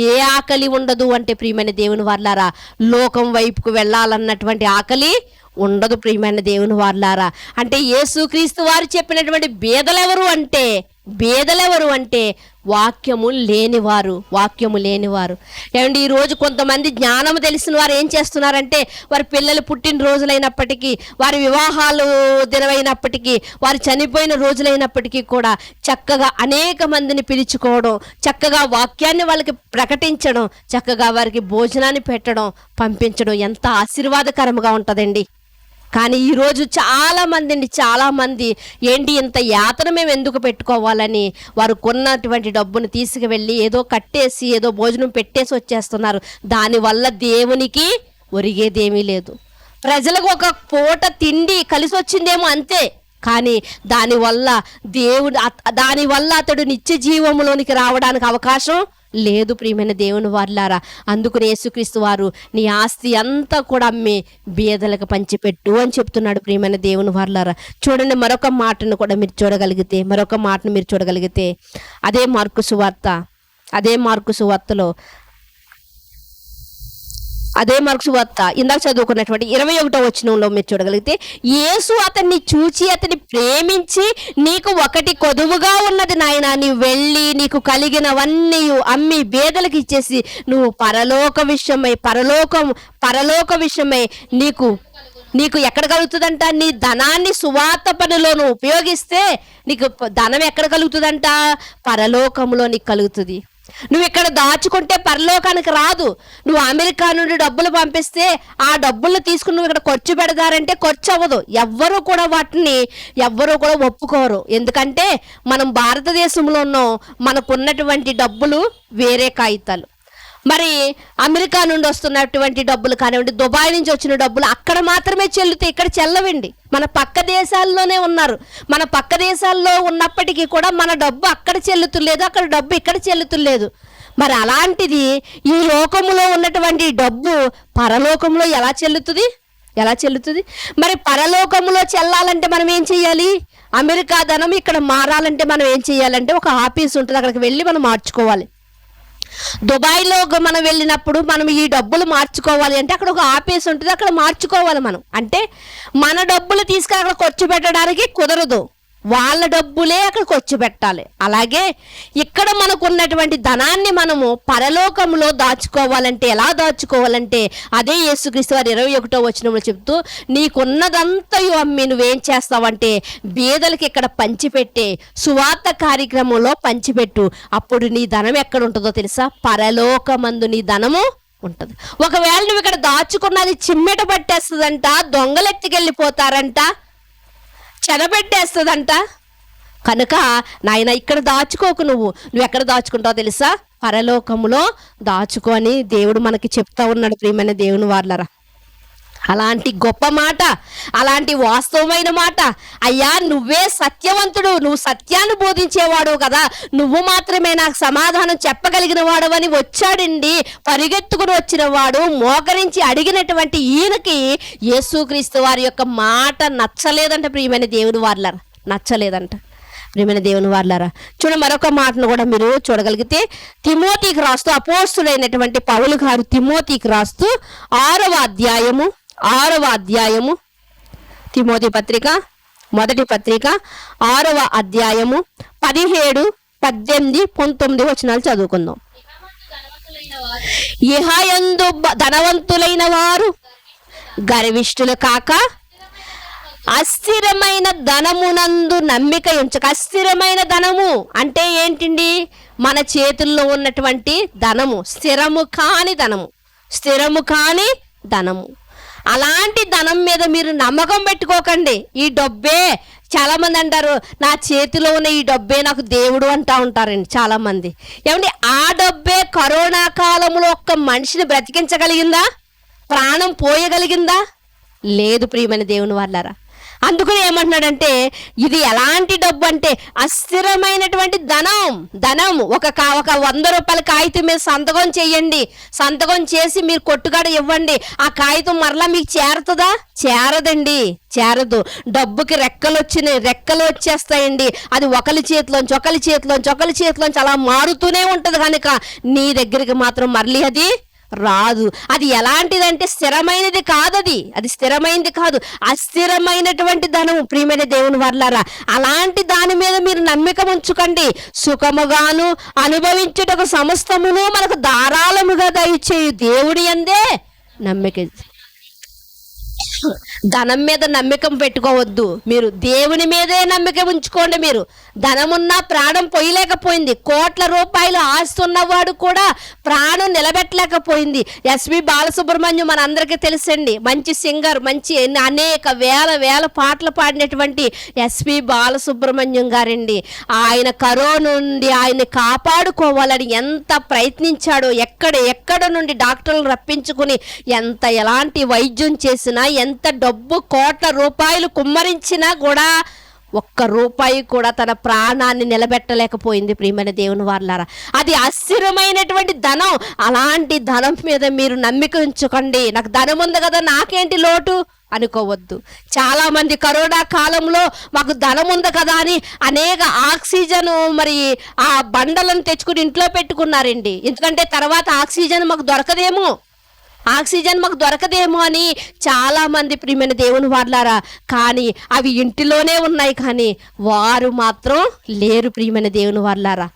Speaker 1: ఏ ఆకలి ఉండదు అంటే ప్రియమైన దేవుని వారలారా, లోకం వైపుకు వెళ్ళాలన్నటువంటి ఆకలి ఉండదు ప్రియమైన దేవుని వారలారా. అంటే యేసుక్రీస్తు వారు చెప్పినటువంటి బేదలెవరు అంటే వాక్యము లేనివారు. ఏమండి, ఈరోజు కొంతమంది జ్ఞానము తెలిసిన వారు ఏం చేస్తున్నారంటే వారి పిల్లలు పుట్టిన రోజులైనప్పటికీ, వారి వివాహాలు దినమైనప్పటికీ, వారు చనిపోయిన రోజులైనప్పటికీ కూడా చక్కగా అనేక మందిని పిలుచుకోవడం, చక్కగా వాక్యాన్ని వాళ్ళకి ప్రకటించడం, చక్కగా వారికి భోజనాన్ని పెట్టడం, పంపించడం ఎంత ఆశీర్వాదకరంగా ఉంటుందండి. కానీ ఈరోజు చాలామంది ఏంటి ఇంత యాతన మేము ఎందుకు పెట్టుకోవాలని వారు కొన్నటువంటి డబ్బును తీసుకువెళ్ళి ఏదో కట్టేసి ఏదో భోజనం పెట్టేసి వచ్చేస్తున్నారు. దానివల్ల దేవునికి ఒరిగేదేమీ లేదు. ప్రజలకు ఒక పూట తిండి కలిసి వచ్చిందేమో అంతే, కానీ దానివల్ల అతడు నిత్య జీవములోనికి రావడానికి అవకాశం లేదు ప్రియమైన దేవుని వారలారా. అందుకు యేసుక్రీస్తు వారు నీ ఆస్తి అంతా కూడా అమ్మి బీదలకు పంచిపెట్టు అని చెప్తున్నాడు ప్రియమైన దేవుని వారలారా. చూడండి, మరొక మాటను మీరు చూడగలిగితే అదే మార్కు సువార్త ఇందాక చదువుకున్నటువంటి 21వ వచనంలో మీరు చూడగలిగితే, యేసు అతన్ని చూచి అతన్ని ప్రేమించి, నీకు ఒకటి కొదువుగా ఉన్నది నాయనా, నీ వెళ్ళి నీకు కలిగినవన్నీ అమ్మి బేదలకు ఇచ్చేసి నువ్వు పరలోక విషయమై నీకు ఎక్కడ కలుగుతుందంట? నీ ధనాన్ని సువార్త పనిలో నువ్వు ఉపయోగిస్తే నీకు ధనం ఎక్కడ కలుగుతుందంట? పరలోకంలో నీకు కలుగుతుంది. నువ్వు ఇక్కడ దాచుకుంటే పరలోకానికి రాదు. నువ్వు అమెరికా నుండి డబ్బులు పంపిస్తే ఆ డబ్బులు తీసుకుని నువ్వు ఇక్కడ ఖర్చు పెడతారంటే ఖర్చు అవ్వదు. ఎవ్వరూ కూడా ఒప్పుకోరు. ఎందుకంటే మనం భారతదేశంలో మనకున్నటువంటి డబ్బులు వేరే కాగితాలు. మరి అమెరికా నుండి వస్తున్నటువంటి డబ్బులు కానివ్వండి, దుబాయ్ నుంచి వచ్చిన డబ్బులు అక్కడ మాత్రమే చెల్లుతాయి, ఇక్కడ చెల్లవండి. మన పక్క దేశాల్లోనే ఉన్నారు. మన పక్క దేశాల్లో ఉన్నప్పటికీ కూడా మన డబ్బు అక్కడ చెల్లుతులేదు, అక్కడ డబ్బు ఇక్కడ చెల్లుతులేదు. మరి అలాంటిది ఈ లోకములో ఉన్నటువంటి డబ్బు పరలోకంలో ఎలా చెల్లుతుంది? మరి పరలోకంలో చెల్లాలంటే మనం ఏం చేయాలి? అమెరికా ధనం ఇక్కడ మారాలంటే మనం ఏం చేయాలంటే ఒక ఆఫీస్ ఉంటుంది, అక్కడికి వెళ్ళి మనం మార్చుకోవాలి. దుబాయ్లో మనం వెళ్ళినప్పుడు మనం ఈ డబ్బులు మార్చుకోవాలి అంటే అక్కడ ఒక ఆఫీస్ ఉంటుంది, అక్కడ మార్చుకోవాలి మనం. అంటే మన డబ్బులు తీసుకుని అక్కడ ఖర్చు పెట్టడానికి కుదరదు, వాళ్ళ డబ్బులే అక్కడ ఖర్చు పెట్టాలి. అలాగే ఇక్కడ మనకు ఉన్నటువంటి ధనాన్ని మనము పరలోకంలో దాచుకోవాలంటే ఎలా దాచుకోవాలంటే అదే యేసుక్రీస్తు వారు 21వ వచనంలో చెప్తూ, నీకున్నదంతయు అమ్మి నువ్వేం చేస్తావంటే బీదలకి ఇక్కడ పంచిపెట్టే సువార్త కార్యక్రమంలో పంచిపెట్టు. అప్పుడు నీ ధనం ఎక్కడ ఉంటుందో తెలుసా? పరలోకమందు నీ ధనము ఉంటుంది. ఒకవేళ నువ్వు ఇక్కడ దాచుకున్నది చిమ్మెట పట్టేస్తుందంట, దొంగలు ఎత్తుకెళ్ళిపోతారంట, చెదపెట్టేస్తుందంట. కనుక నాయన ఇక్కడ దాచుకోకు, నువ్వు ఎక్కడ దాచుకుంటావు తెలుసా? పరలోకములో దాచుకో అని దేవుడు మనకి చెప్తా ఉన్నాడు ప్రియమైన దేవుని వారలారా. అలాంటి గొప్ప మాట, అలాంటి వాస్తవమైన మాట. అయ్యా నువ్వే సత్యవంతుడు, నువ్వు సత్యాన్ని బోధించేవాడు కదా, నువ్వు మాత్రమే నాకు సమాధానం చెప్పగలిగిన వాడవని వచ్చాడండి. పరిగెత్తుకుని వచ్చిన వాడు మోకరించి అడిగినటువంటి ఈయనకి యేసుక్రీస్తు వారి యొక్క మాట నచ్చలేదంట ప్రియమైన దేవుని వారలారా, నచ్చలేదంట ప్రియమైన దేవుని వారలారా. చూడ మరొక మాటను కూడా మీరు చూడగలిగితే, తిమోతికి రాస్తూ అపోస్తులైనటువంటి పౌలు గారు తిమోతికి రాస్తూ 6వ అధ్యాయము తిమోతి పత్రిక, మొదటి పత్రిక 6వ అధ్యాయము 17, 18, 19 వచనాలు చదువుకుందాం. ఇహయందు ధనవంతులైన వారు గర్విష్ఠులు కాక అస్థిరమైన ధనమునందు నమ్మిక ఉంచక. అస్థిరమైన ధనము అంటే ఏంటండి? మన చేతుల్లో ఉన్నటువంటి ధనము, స్థిరము కాని ధనము. అలాంటి ధనం మీద మీరు నమ్మకం పెట్టుకోకండి. ఈ డబ్బే, చాలా మంది అంటారు నా చేతిలో ఉన్న ఈ డబ్బే నాకు దేవుడు అంటా ఉంటారండి చాలా మంది. ఏమండి ఆ డబ్బే కరోనా కాలంలో ఒక్క మనిషిని బ్రతికించగలిగిందా? ప్రాణం పోయగలిగిందా? లేదు ప్రియమైన దేవుని వారలారా. అందుకని ఏమంటున్నాడంటే, ఇది ఎలాంటి డబ్బు అంటే అస్థిరమైనటువంటి ధనం. ఒక 100 రూపాయల కాగితం మీద సంతకం చేయండి, సంతకం చేసి మీరు కొట్టుగాడ ఇవ్వండి, ఆ కాగితం మరలా మీకు చేరుతుందా? చేరదు. డబ్బుకి రెక్కలు వచ్చేస్తాయండి. అది ఒకరి చేతిలోంచి అలా మారుతూనే ఉంటది. కనుక నీ దగ్గరికి మాత్రం మరలి అది రాదు. అది ఎలాంటిదంటే స్థిరమైనది కాదు, అది స్థిరమైనది కాదు, అస్థిరమైనటువంటి ధనం ప్రియమైన దేవుని వారలారా. అలాంటి దాని మీద మీరు నమ్మిక ఉంచుకోండి. సుఖముగాను అనుభవించుటకు సమస్తమును మనకు ధారాళముగా దయచేయు దేవుడి యందే నమ్మిక. ధనం మీద నమ్మకం పెట్టుకోవద్దు, మీరు దేవుని మీదే నమ్మిక ఉంచుకోండి. మీరు ధనమున్నా ప్రాణం పోయలేకపోయింది. కోట్ల రూపాయలు ఆస్తి ఉన్నవాడు కూడా ప్రాణం నిలబెట్టలేకపోయింది. ఎస్పి బాలసుబ్రహ్మణ్యం మనందరికీ తెలుసండి, మంచి సింగర్, మంచి అనేక వేల పాటలు పాడినటువంటి ఎస్పి బాలసుబ్రహ్మణ్యం గారండి. ఆయన కరోనా నుండి ఆయన్ని కాపాడుకోవాలని ఎంత ప్రయత్నించాడో, ఎక్కడ నుండి డాక్టర్లు రప్పించుకుని ఎలాంటి వైద్యం చేసినా, ఎంత డబ్బు కోట్ల రూపాయలు కుమ్మరించినా కూడా ఒక్క రూపాయి కూడా తన ప్రాణాన్ని నిలబెట్టలేకపోయింది ప్రియమైన దేవుని వారలారా. అది అస్థిరమైనటువంటి ధనం. అలాంటి ధనం మీద మీరు నమ్మిక ఉంచుకోండి. నాకు ధనం ఉంది కదా, నాకేంటి లోటు అనుకోవద్దు. చాలా మంది కరోనా కాలంలో మాకు ధనం ఉంది కదా అని అనేక ఆక్సిజన్ మరి ఆ బండలను తెచ్చుకుని ఇంట్లో పెట్టుకున్నారండి. ఎందుకంటే తర్వాత ఆక్సిజన్ మాకు దొరకదేమో అని చాలా మంది ప్రియమైన దేవుని వారలారా. కానీ అవి ఇంటిలోనే ఉన్నాయి, కానీ వారు మాత్రం లేరు ప్రియమైన దేవుని వారలారా,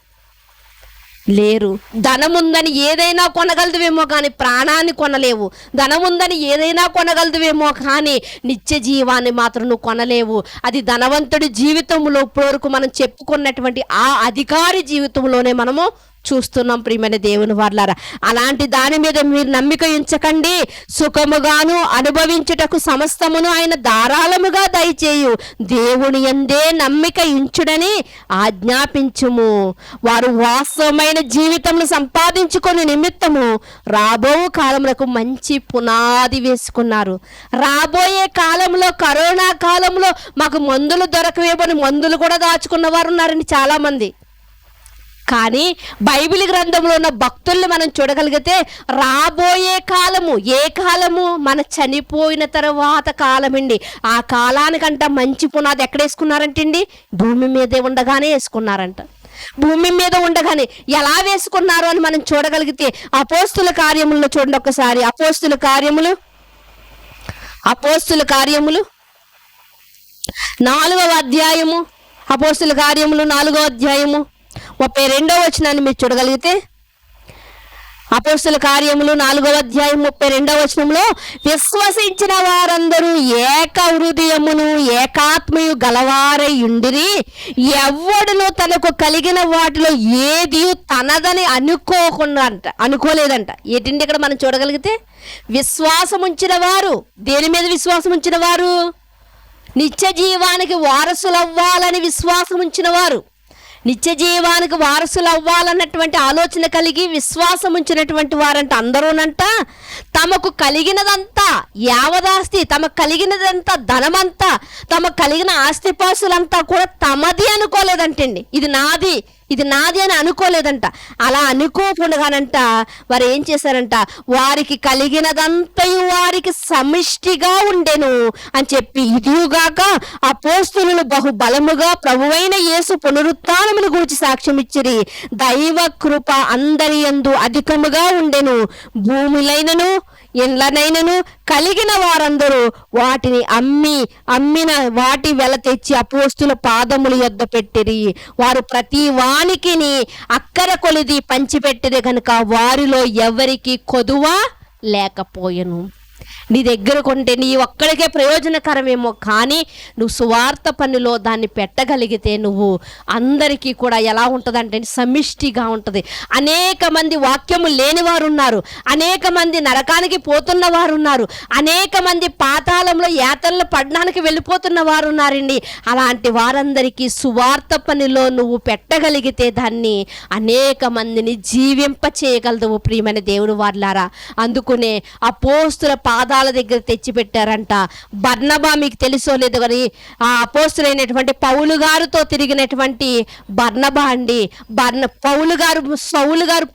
Speaker 1: లేరు. ధనముందని ఏదైనా కొనగలదువేమో కానీ ప్రాణాన్ని కొనలేవు. ధనముందని ఏదైనా కొనగలదువేమో కానీ నిత్య జీవాన్ని మాత్రం నువ్వు కొనలేవు. అది ధనవంతుడి జీవితంలో ఇప్పటివరకు మనం చెప్పుకున్నటువంటి ఆ అధికారి జీవితంలోనే మనము చూస్తున్నాం ప్రియమైన దేవుని వారలారా. అలాంటి దాని మీద మీరు నమ్మిక ఉంచకండి. సుఖముగాను అనుభవించుటకు సమస్తమును ఆయన ధారాళముగా దయచేయు దేవుని యందే నమ్మిక ఉంచుడని ఆజ్ఞాపించుము. వారు వాస్తవమైన జీవితమును సంపాదించుకొని నిమిత్తము రాబో కాలములకు మంచి పునాది వేసుకున్నారు. రాబోయే కాలంలో, కరోనా కాలంలో మాకు మందులు దొరకవేమని మందులు కూడా దాచుకున్న వారు ఉన్నారండి చాలా మంది. కానీ బైబిల్ గ్రంథంలో ఉన్న భక్తుల్ని మనం చూడగలిగితే రాబోయే కాలము, ఏ కాలము? మన చనిపోయిన తర్వాత కాలమండి. ఆ కాలానికంట మంచి పునాది ఎక్కడ వేసుకున్నారంటండి? భూమి మీదే ఉండగానే వేసుకున్నారంట. భూమి మీద ఉండగానే ఎలా వేసుకున్నారు అని మనం చూడగలిగితే అపోస్తుల కార్యములను చూడండి ఒకసారి. అపోస్తుల కార్యములు 4వ అధ్యాయము, అపోస్తుల కార్యములు 4వ అధ్యాయము 32వ వచనాన్ని మీరు చూడగలిగితే, అపోస్తల కార్యములు 4వ అధ్యాయం 32వ వచనంలో విశ్వసించిన వారందరూ ఏక హృదయమును ఏకాత్మయు గలవారై ఉండిరి, ఎవ్వడును తనకు కలిగిన వాటిలో ఏది తనదని అనుకోలేదంట. ఏంటంటే ఇక్కడ మనం చూడగలిగితే విశ్వాసం ఉంచిన వారు, దేని మీద విశ్వాసం ఉంచిన వారు? నిత్య జీవానికి వారసులు అవ్వాలని విశ్వాసం ఉంచిన వారు, నిత్య జీవానికి వారసులు అవ్వాలన్నటువంటి ఆలోచన కలిగి విశ్వాసం ఉంచినటువంటి వారంట అందరూనంట తమకు కలిగినదంతా, యావదాస్తి, తమకు కలిగినదంతా, ధనమంతా, తమకు కలిగిన ఆస్తిపాస్తులంతా కూడా తమది అనుకోలేదంటండి. ఇది నాది అని అనుకోలేదంట. అలా అనుకోకుండానంట వారు ఏం చేశారంట, వారికి కలిగినదంతయు వారికి సమిష్టిగా ఉండెను అని చెప్పి, ఇదిగాక అపోస్తలులు బహు బలముగా ప్రభువైన యేసు పునరుత్థానమును గూర్చి సాక్ష్యం ఇచ్చిరి. దైవ కృప అందరి యందు అధికముగా ఉండెను. భూములైనను ఇండ్లనైనను కలిగిన వారందరూ వాటిని అమ్మిన వాటి వెల తెచ్చి అపోస్తుల పాదముల యొద్ద పెట్టిరి. వారు ప్రతి వానికిని అక్కర కొలిది పంచిపెట్టిరి కనుక వారిలో ఎవరికి కొదువ లేకపోయెను. నీ దగ్గర కొంటే నీ ఒక్కడికే ప్రయోజనకరమేమో, కానీ నువ్వు సువార్త పనిలో దాన్ని పెట్టగలిగితే నువ్వు అందరికీ కూడా ఎలా ఉంటుందంటే సమిష్టిగా ఉంటుంది. అనేక మంది వాక్యము లేని వారు ఉన్నారు, అనేక మంది నరకానికి పోతున్న వారు ఉన్నారు, అనేక మంది పాతాళంలో యాతనలు పడడానికి వెళ్ళిపోతున్న వారు ఉన్నారండి. అలాంటి వారందరికీ సువార్త పనిలో నువ్వు పెట్టగలిగితే దాన్ని అనేక మందిని జీవింప చేయగలదు ప్రియమైన దేవుని వారలారా. అందుకునే అపోస్తుల పాదాల దగ్గర తెచ్చిపెట్టారంట. బర్నబా మీకు తెలుసో లేదు కానీ ఆ అపోస్తులైనటువంటి పౌలు గారితో తిరిగినటువంటి బర్నబా అండి.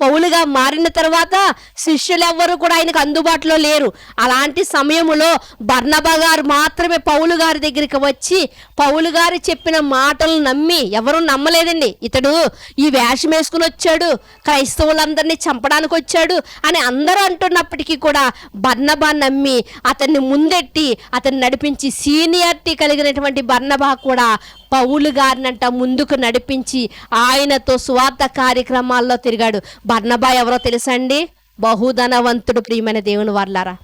Speaker 1: పౌలుగా మారిన తర్వాత శిష్యులు ఎవ్వరూ కూడా ఆయనకు అందుబాటులో లేరు. అలాంటి సమయంలో బర్నబా గారు మాత్రమే పౌలు గారి దగ్గరికి వచ్చి పౌలు గారు చెప్పిన మాటలు నమ్మి, ఎవరు నమ్మలేదండి, ఇతడు ఈ వేషం వేసుకుని వచ్చాడు, క్రైస్తవులందరినీ చంపడానికి వచ్చాడు అని అందరూ అంటున్నప్పటికీ కూడా బర్నబా నమ్మి అతన్ని ముందెట్టి అతన్ని నడిపించి, సీనియారిటీ కలిగినటువంటి బర్నబా కూడా పౌలు గారినంట ముందుకు నడిపించి ఆయనతో స్వార్థ కార్యక్రమాల్లో తిరిగాడు. బర్నబా ఎవరో తెలుసండి? బహుధనవంతుడు ప్రియమైన దేవుని వారలారా.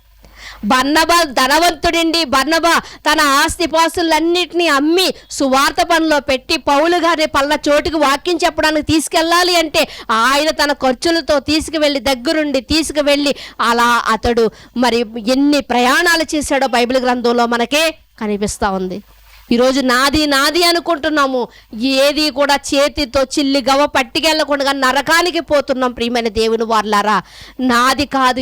Speaker 1: బర్నబా ధనవంతుడండి. బర్నబా తన ఆస్తిపాస్తులన్నిటినీ అమ్మి సువార్త పనిలో పెట్టి పౌలు గారిని పల్ల చోటుకు వాక్యం చెప్పడానికి తీసుకెళ్ళాలి అంటే ఆయన తన ఖర్చులతో దగ్గరుండి తీసుకువెళ్ళి అలా అతడు మరి ఎన్ని ప్రయాణాలు చేశాడో బైబిల్ గ్రంథంలో మనకే కనిపిస్తూ ఉంది. ఈరోజు నాది అనుకుంటున్నాము, ఏది కూడా చేతితో చిల్లి గవ్వ పట్టుకెళ్ళకుండా నరకానికి పోతున్నాం ప్రియమైన దేవుని వారలారా. నాది కాదు,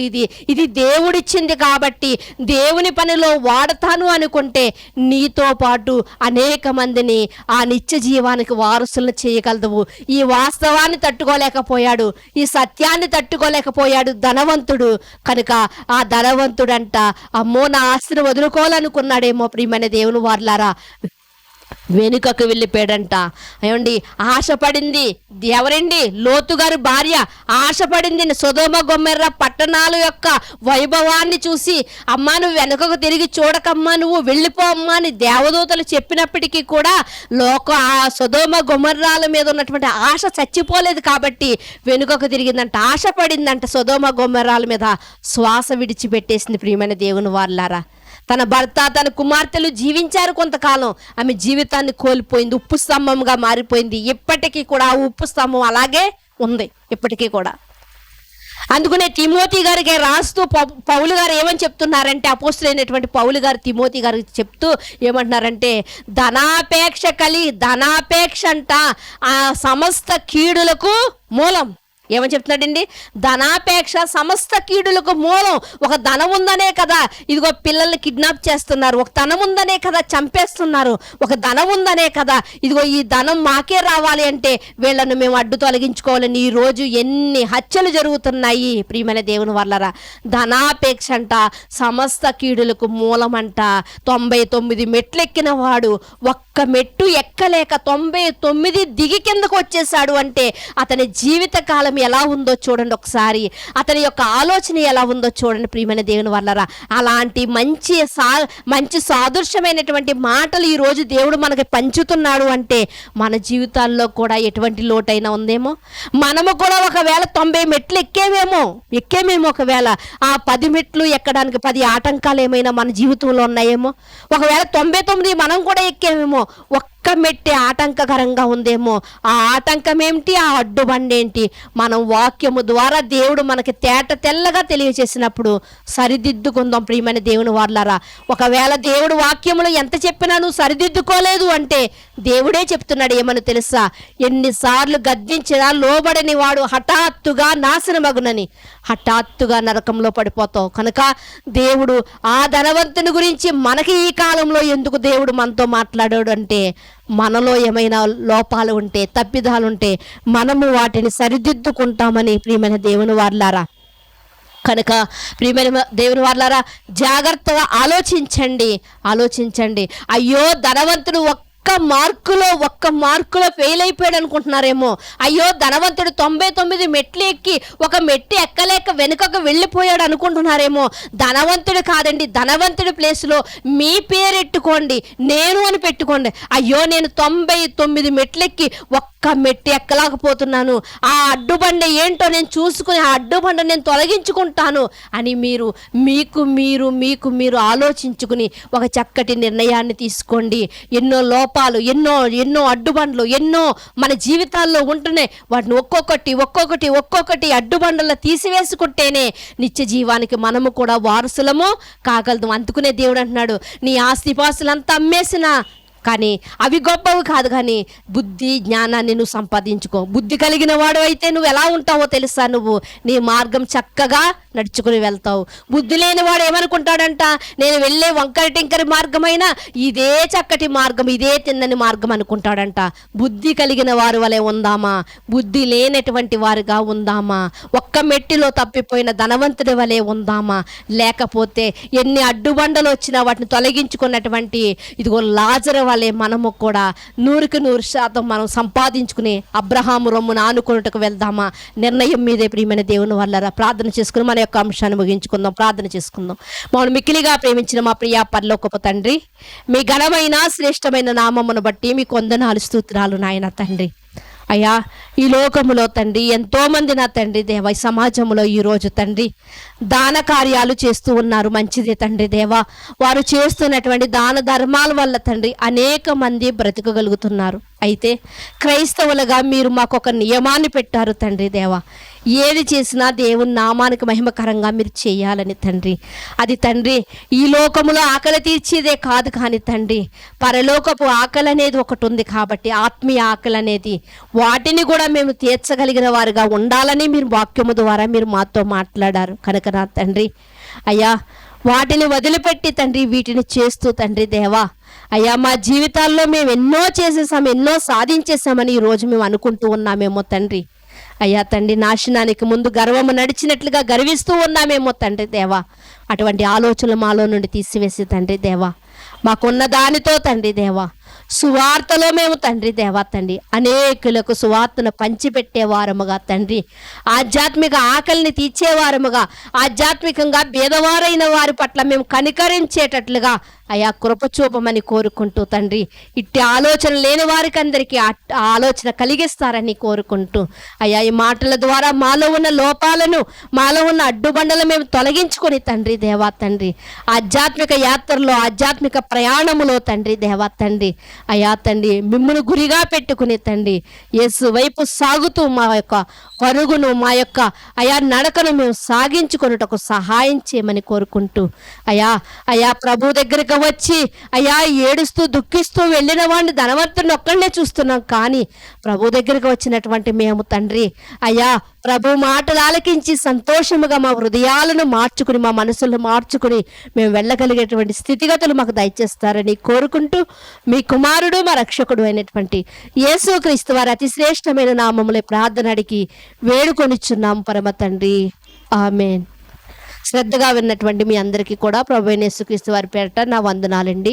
Speaker 1: ఇది దేవుడిచ్చింది కాబట్టి దేవుని పనిలో వాడతాను అనుకుంటే నీతో పాటు అనేక మందిని ఆ నిత్య జీవానికి వారసులను చేయగలదు. ఈ వాస్తవాన్ని తట్టుకోలేకపోయాడు, ఈ సత్యాన్ని తట్టుకోలేకపోయాడు ధనవంతుడు. కనుక ఆ ధనవంతుడంట అమ్మో నా ఆస్తిని వదులుకోవాలనుకున్నాడేమో ప్రియమైన దేవుని వారలారా, వెనుకకు వెళ్ళిపోయాడంట. ఏమండి, ఆశపడింది ఎవరండి? లోతు గారి భార్య ఆశపడింది సొదొమ గొమొర్రా పట్టణాల యొక్క వైభవాన్ని చూసి, అమ్మా నువ్వు వెనుకకు తిరిగి చూడకమ్మా, నువ్వు వెళ్ళిపో అమ్మా అని దేవదూతలు చెప్పినప్పటికీ కూడా ఆ సొదొమ గొమొర్రాల మీద ఉన్నటువంటి ఆశ చచ్చిపోలేదు కాబట్టి వెనుకకు తిరిగిందంట. ఆశపడిందంట సొదొమ గొమొర్రాల మీద, శ్వాస విడిచిపెట్టేసింది ప్రియమైన దేవుని వారలారా. తన భర్త తన కుమార్తెలు జీవించారు కొంతకాలం, ఆమె జీవితాన్ని కోల్పోయింది, ఉప్పు స్తంభంగా మారిపోయింది. ఇప్పటికీ కూడా ఆ ఉప్పు స్తంభం అలాగే ఉంది ఇప్పటికీ కూడా. అందుకనే తిమోతి గారికి రాస్తూ పౌలు గారు ఏమని చెప్తున్నారంటే, అపోస్తులైనటువంటి పౌలు గారు తిమోతి గారికి చెప్తూ ఏమంటున్నారంటే, ధనాపేక్ష అంట ఆ సమస్త కీడులకు మూలం. ఏమని చెప్తున్నాడండి? ధనాపేక్ష సమస్త కీడులకు మూలం. ఒక ధనం ఉందనే కదా ఇదిగో పిల్లల్ని కిడ్నాప్ చేస్తున్నారు, ఒక ధనం ఉందనే కదా చంపేస్తున్నారు, ఒక ధనం ఉందనే కదా ఇదిగో ఈ ధనం మాకే రావాలి అంటే వీళ్ళను మేము అడ్డు తొలగించుకోవాలని ఈరోజు ఎన్ని హత్యలు జరుగుతున్నాయి ప్రియమైన దేవుని వల్లరా. ధనాపేక్ష అంట సమస్త కీడులకు మూలమంట. 99 మెట్లెక్కిన వాడు ఒక్క మెట్టు ఎక్కలేక 99 దిగి కిందకు వచ్చేసాడు అంటే అతని జీవిత కాలం ఎలా ఉందో చూడండి ఒకసారి, అతని యొక్క ఆలోచన ఎలా ఉందో చూడండి ప్రియమైన దేవుని వల్లరా. అలాంటి మంచి సాదృశ్యమైనటువంటి మాటలు ఈరోజు దేవుడు మనకి పంచుతున్నాడు అంటే మన జీవితాల్లో కూడా ఎటువంటి లోటైనా ఉందేమో. మనము కూడా ఒకవేళ 90 మెట్లు ఎక్కేమేమో ఒకవేళ ఆ 10 మెట్లు ఎక్కడానికి 10 ఆటంకాలు ఏమైనా మన జీవితంలో ఉన్నాయేమో. ఒకవేళ 99 మనం కూడా ఎక్కేమేమో, ఒక్క మెట్టి ఆటంకకరంగా ఉందేమో. ఆ ఆటంకం ఏమిటి, ఆ అడ్డుబండి ఏంటి? మనం వాక్యము ద్వారా దేవుడు మనకి తెల్లగా తెలియజేసినప్పుడు సరిదిద్దుకుందాం ప్రియమైన దేవుని వాళ్ళారా. ఒకవేళ దేవుడు వాక్యములు ఎంత చెప్పినా నువ్వు సరిదిద్దుకోలేదు అంటే దేవుడే చెప్తున్నాడు ఏమని తెలుసా, ఎన్నిసార్లు గద్దించినా లోబడని వాడు హఠాత్తుగా నాశనమగునని. హఠాత్తుగా నరకంలో పడిపోతావు. కనుక దేవుడు ఆ ధనవంతుని గురించి మనకి ఈ కాలంలో ఎందుకు దేవుడు మనతో మాట్లాడాడు అంటే, మనలో ఏమైనా లోపాలు ఉంటే, తప్పిదాలు ఉంటే మనము వాటిని సరిదిద్దుకుంటామని ప్రియమైన దేవుని వారలారా. కనుక ప్రియమైన దేవుని వారలారా, జాగ్రత్తగా ఆలోచించండి. అయ్యో ధనవంతుడు ఒక్క మార్కులో ఫెయిల్ అయిపోయాడు అనుకుంటున్నారేమో. అయ్యో ధనవంతుడు 99 మెట్లు ఎక్కి ఒక మెట్టు ఎక్కలేక వెనుకకు వెళ్ళిపోయాడు అనుకుంటున్నారేమో. ధనవంతుడు కాదండి, ధనవంతుడి ప్లేస్లో మీ పేరెట్టుకోండి, నేను అని పెట్టుకోండి. అయ్యో నేను 99 మెట్లెక్కి ఒక్క మెట్టు ఎక్కలేకపోతున్నాను, ఆ అడ్డుబండ ఏంటో నేను చూసుకుని ఆ అడ్డుబండ నేను తొలగించుకుంటాను అని మీకు ఆలోచించుకుని ఒక చక్కటి నిర్ణయాన్ని తీసుకోండి. ఎన్నో లోపాలు, ఎన్నో అడ్డుబండ్లు ఎన్నో మన జీవితాల్లో ఉంటున్నాయి. వాటిని ఒక్కొక్కటి అడ్డుబండల్లో తీసివేసుకుంటేనే నిత్య జీవానికి మనము కూడా వారసులము కాగలదు. అందుకునే దేవుడు అంటున్నాడు, నీ ఆస్తిపాస్తులంతా అమ్మేసినా కానీ అవి గొప్పవి కాదు, కానీ బుద్ధి జ్ఞానాన్ని నువ్వు సంపాదించుకో. బుద్ధి కలిగిన వాడు అయితే నువ్వు ఎలా ఉంటావో తెలుసా, నువ్వు నీ మార్గం చక్కగా నడుచుకుని వెళ్తావు. బుద్ధి లేని వాడు ఏమనుకుంటాడంట, నేను వెళ్ళే వంకర టింకరి మార్గమైనా ఇదే చక్కటి మార్గం, ఇదే తిన్నని మార్గం అనుకుంటాడంట. బుద్ధి కలిగిన వారి వలె ఉందామా, బుద్ధి లేనటువంటి వారుగా ఉందామా? ఒక్క మెట్టిలో తప్పిపోయిన ధనవంతుడి వలె ఉందామా? లేకపోతే ఎన్ని అడ్డుబండలు వచ్చినా వాటిని తొలగించుకున్నటువంటి ఇదిగో లాజరు వలె మనము కూడా 100% మనం సంపాదించుకుని అబ్రహాము రొమ్మును ఆనుకున్నట్టుకు వెళ్దామా? నిర్ణయం మీదే ప్రియమైన దేవుని వల్లరా. ప్రార్థన చేసుకుని మన యొక్క అంశాన్ని ముగించుకుందాం. ప్రార్థన చేసుకుందాం. మమ్మల్ని మిక్కిలిగా ప్రేమించిన మా ప్రియ పరలోకపు తండ్రి, మీ ఘనమైన శ్రేష్టమైన నామమును బట్టి మీకు వందనాలు స్తోత్రాలు నాయన తండ్రి. అయ్యా, ఈ లోకములో తండ్రి ఎంతోమంది నా తండ్రి దేవ, ఈ సమాజంలో ఈరోజు తండ్రి దాన కార్యాలు చేస్తూ ఉన్నారు. మంచిదే తండ్రి దేవ, వారు చేస్తున్నటువంటి దాన ధర్మాల వల్ల తండ్రి అనేక మంది బ్రతకగలుగుతున్నారు. అయితే క్రైస్తవులుగా మీరు మాకు ఒక నియమాన్ని పెట్టారు తండ్రి దేవ, ఏది చేసినా దేవుని నామానికి మహిమకరంగా మీరు చేయాలని తండ్రి. అది తండ్రి ఈ లోకములో ఆకలి తీర్చేదే కాదు, కానీ తండ్రి పరలోకపు ఆకలి అనేది ఒకటి ఉంది కాబట్టి, ఆత్మీయ ఆకలి అనేది, వాటిని కూడా మేము తీర్చగలిగిన వారుగా ఉండాలని మీరు వాక్యము ద్వారా మీరు మాతో మాట్లాడారు. కనుక నా తండ్రి అయ్యా, వాటిని వదిలిపెట్టి తండ్రి వీటిని చేస్తూ తండ్రి దేవా అయ్యా, మా జీవితాల్లో మేము ఎన్నో చేసేసాం, ఎన్నో సాధించేసామని ఈరోజు మేము అనుకుంటూ ఉన్నామేమో తండ్రి. అయ్యా తండ్రి, నాశనానికి ముందు గర్వము నడిచినట్లుగా గర్విస్తూ ఉన్నామేమో తండ్రి దేవా. అటువంటి ఆలోచనలు మాలో నుండి తీసివేసి తండ్రి దేవా, మాకున్న దానితో తండ్రి దేవా సువార్తలో మేము తండ్రి దేవా తండ్రి అనేకులకు సువార్తను పంచిపెట్టేవారముగా తండ్రి, ఆధ్యాత్మిక ఆకలిని తీర్చేవారముగా, ఆధ్యాత్మికంగా భేదవారైన వారి పట్ల మేము కనికరించేటట్లుగా అయా కృప చూపమని కోరుకుంటూ తండ్రి, ఇట్టి ఆలోచన లేని వారికి అందరికీ ఆలోచన కలిగిస్తారని కోరుకుంటూ అయ్యా, ఈ మాటల ద్వారా మాలో ఉన్న లోపాలను, మాలో ఉన్న అడ్డుబండలు మేము తొలగించుకొని తండ్రి దేవా తండ్రి ఆధ్యాత్మిక యాత్రలో, ఆధ్యాత్మిక ప్రయాణములో తండ్రి దేవా తండ్రి అయ్యా తండ్రి మిమ్మును గురిగా పెట్టుకుని తండ్రి యేసు వైపు సాగుతూ మా యొక్క పరుగును, మా యొక్క అయా నడకను మేము సాగించుకొనుటకు సహాయం చేయమని కోరుకుంటూ అయా ప్రభు దగ్గరికి వచ్చి అయ్యా ఏడుస్తూ దుఃఖిస్తూ వెళ్ళిన వాడిని ధనవంతుని ఒక్కడనే చూస్తున్నాం. కానీ ప్రభు దగ్గరికి వచ్చినటువంటి మేము తండ్రి అయ్యా ప్రభు మాటలు ఆలకించి సంతోషముగా మా హృదయాలను మార్చుకుని, మా మనసులను మార్చుకుని మేము వెళ్ళగలిగేటువంటి స్థితిగతులు మాకు దయచేస్తారని కోరుకుంటూ మీ కుమారుడు మా రక్షకుడు అయినటువంటి యేసుక్రీస్తు వారి అతి శ్రేష్టమైన నామములే ప్రార్థన అడిగి వేడుకొనిచున్నాం పరమ తండ్రి, ఆమేన్. శ్రద్ధగా విన్నటువంటి మీ అందరికీ కూడా ప్రభువైన యేసుక్రీస్తు వారి పేరిట నా వందనాలండి.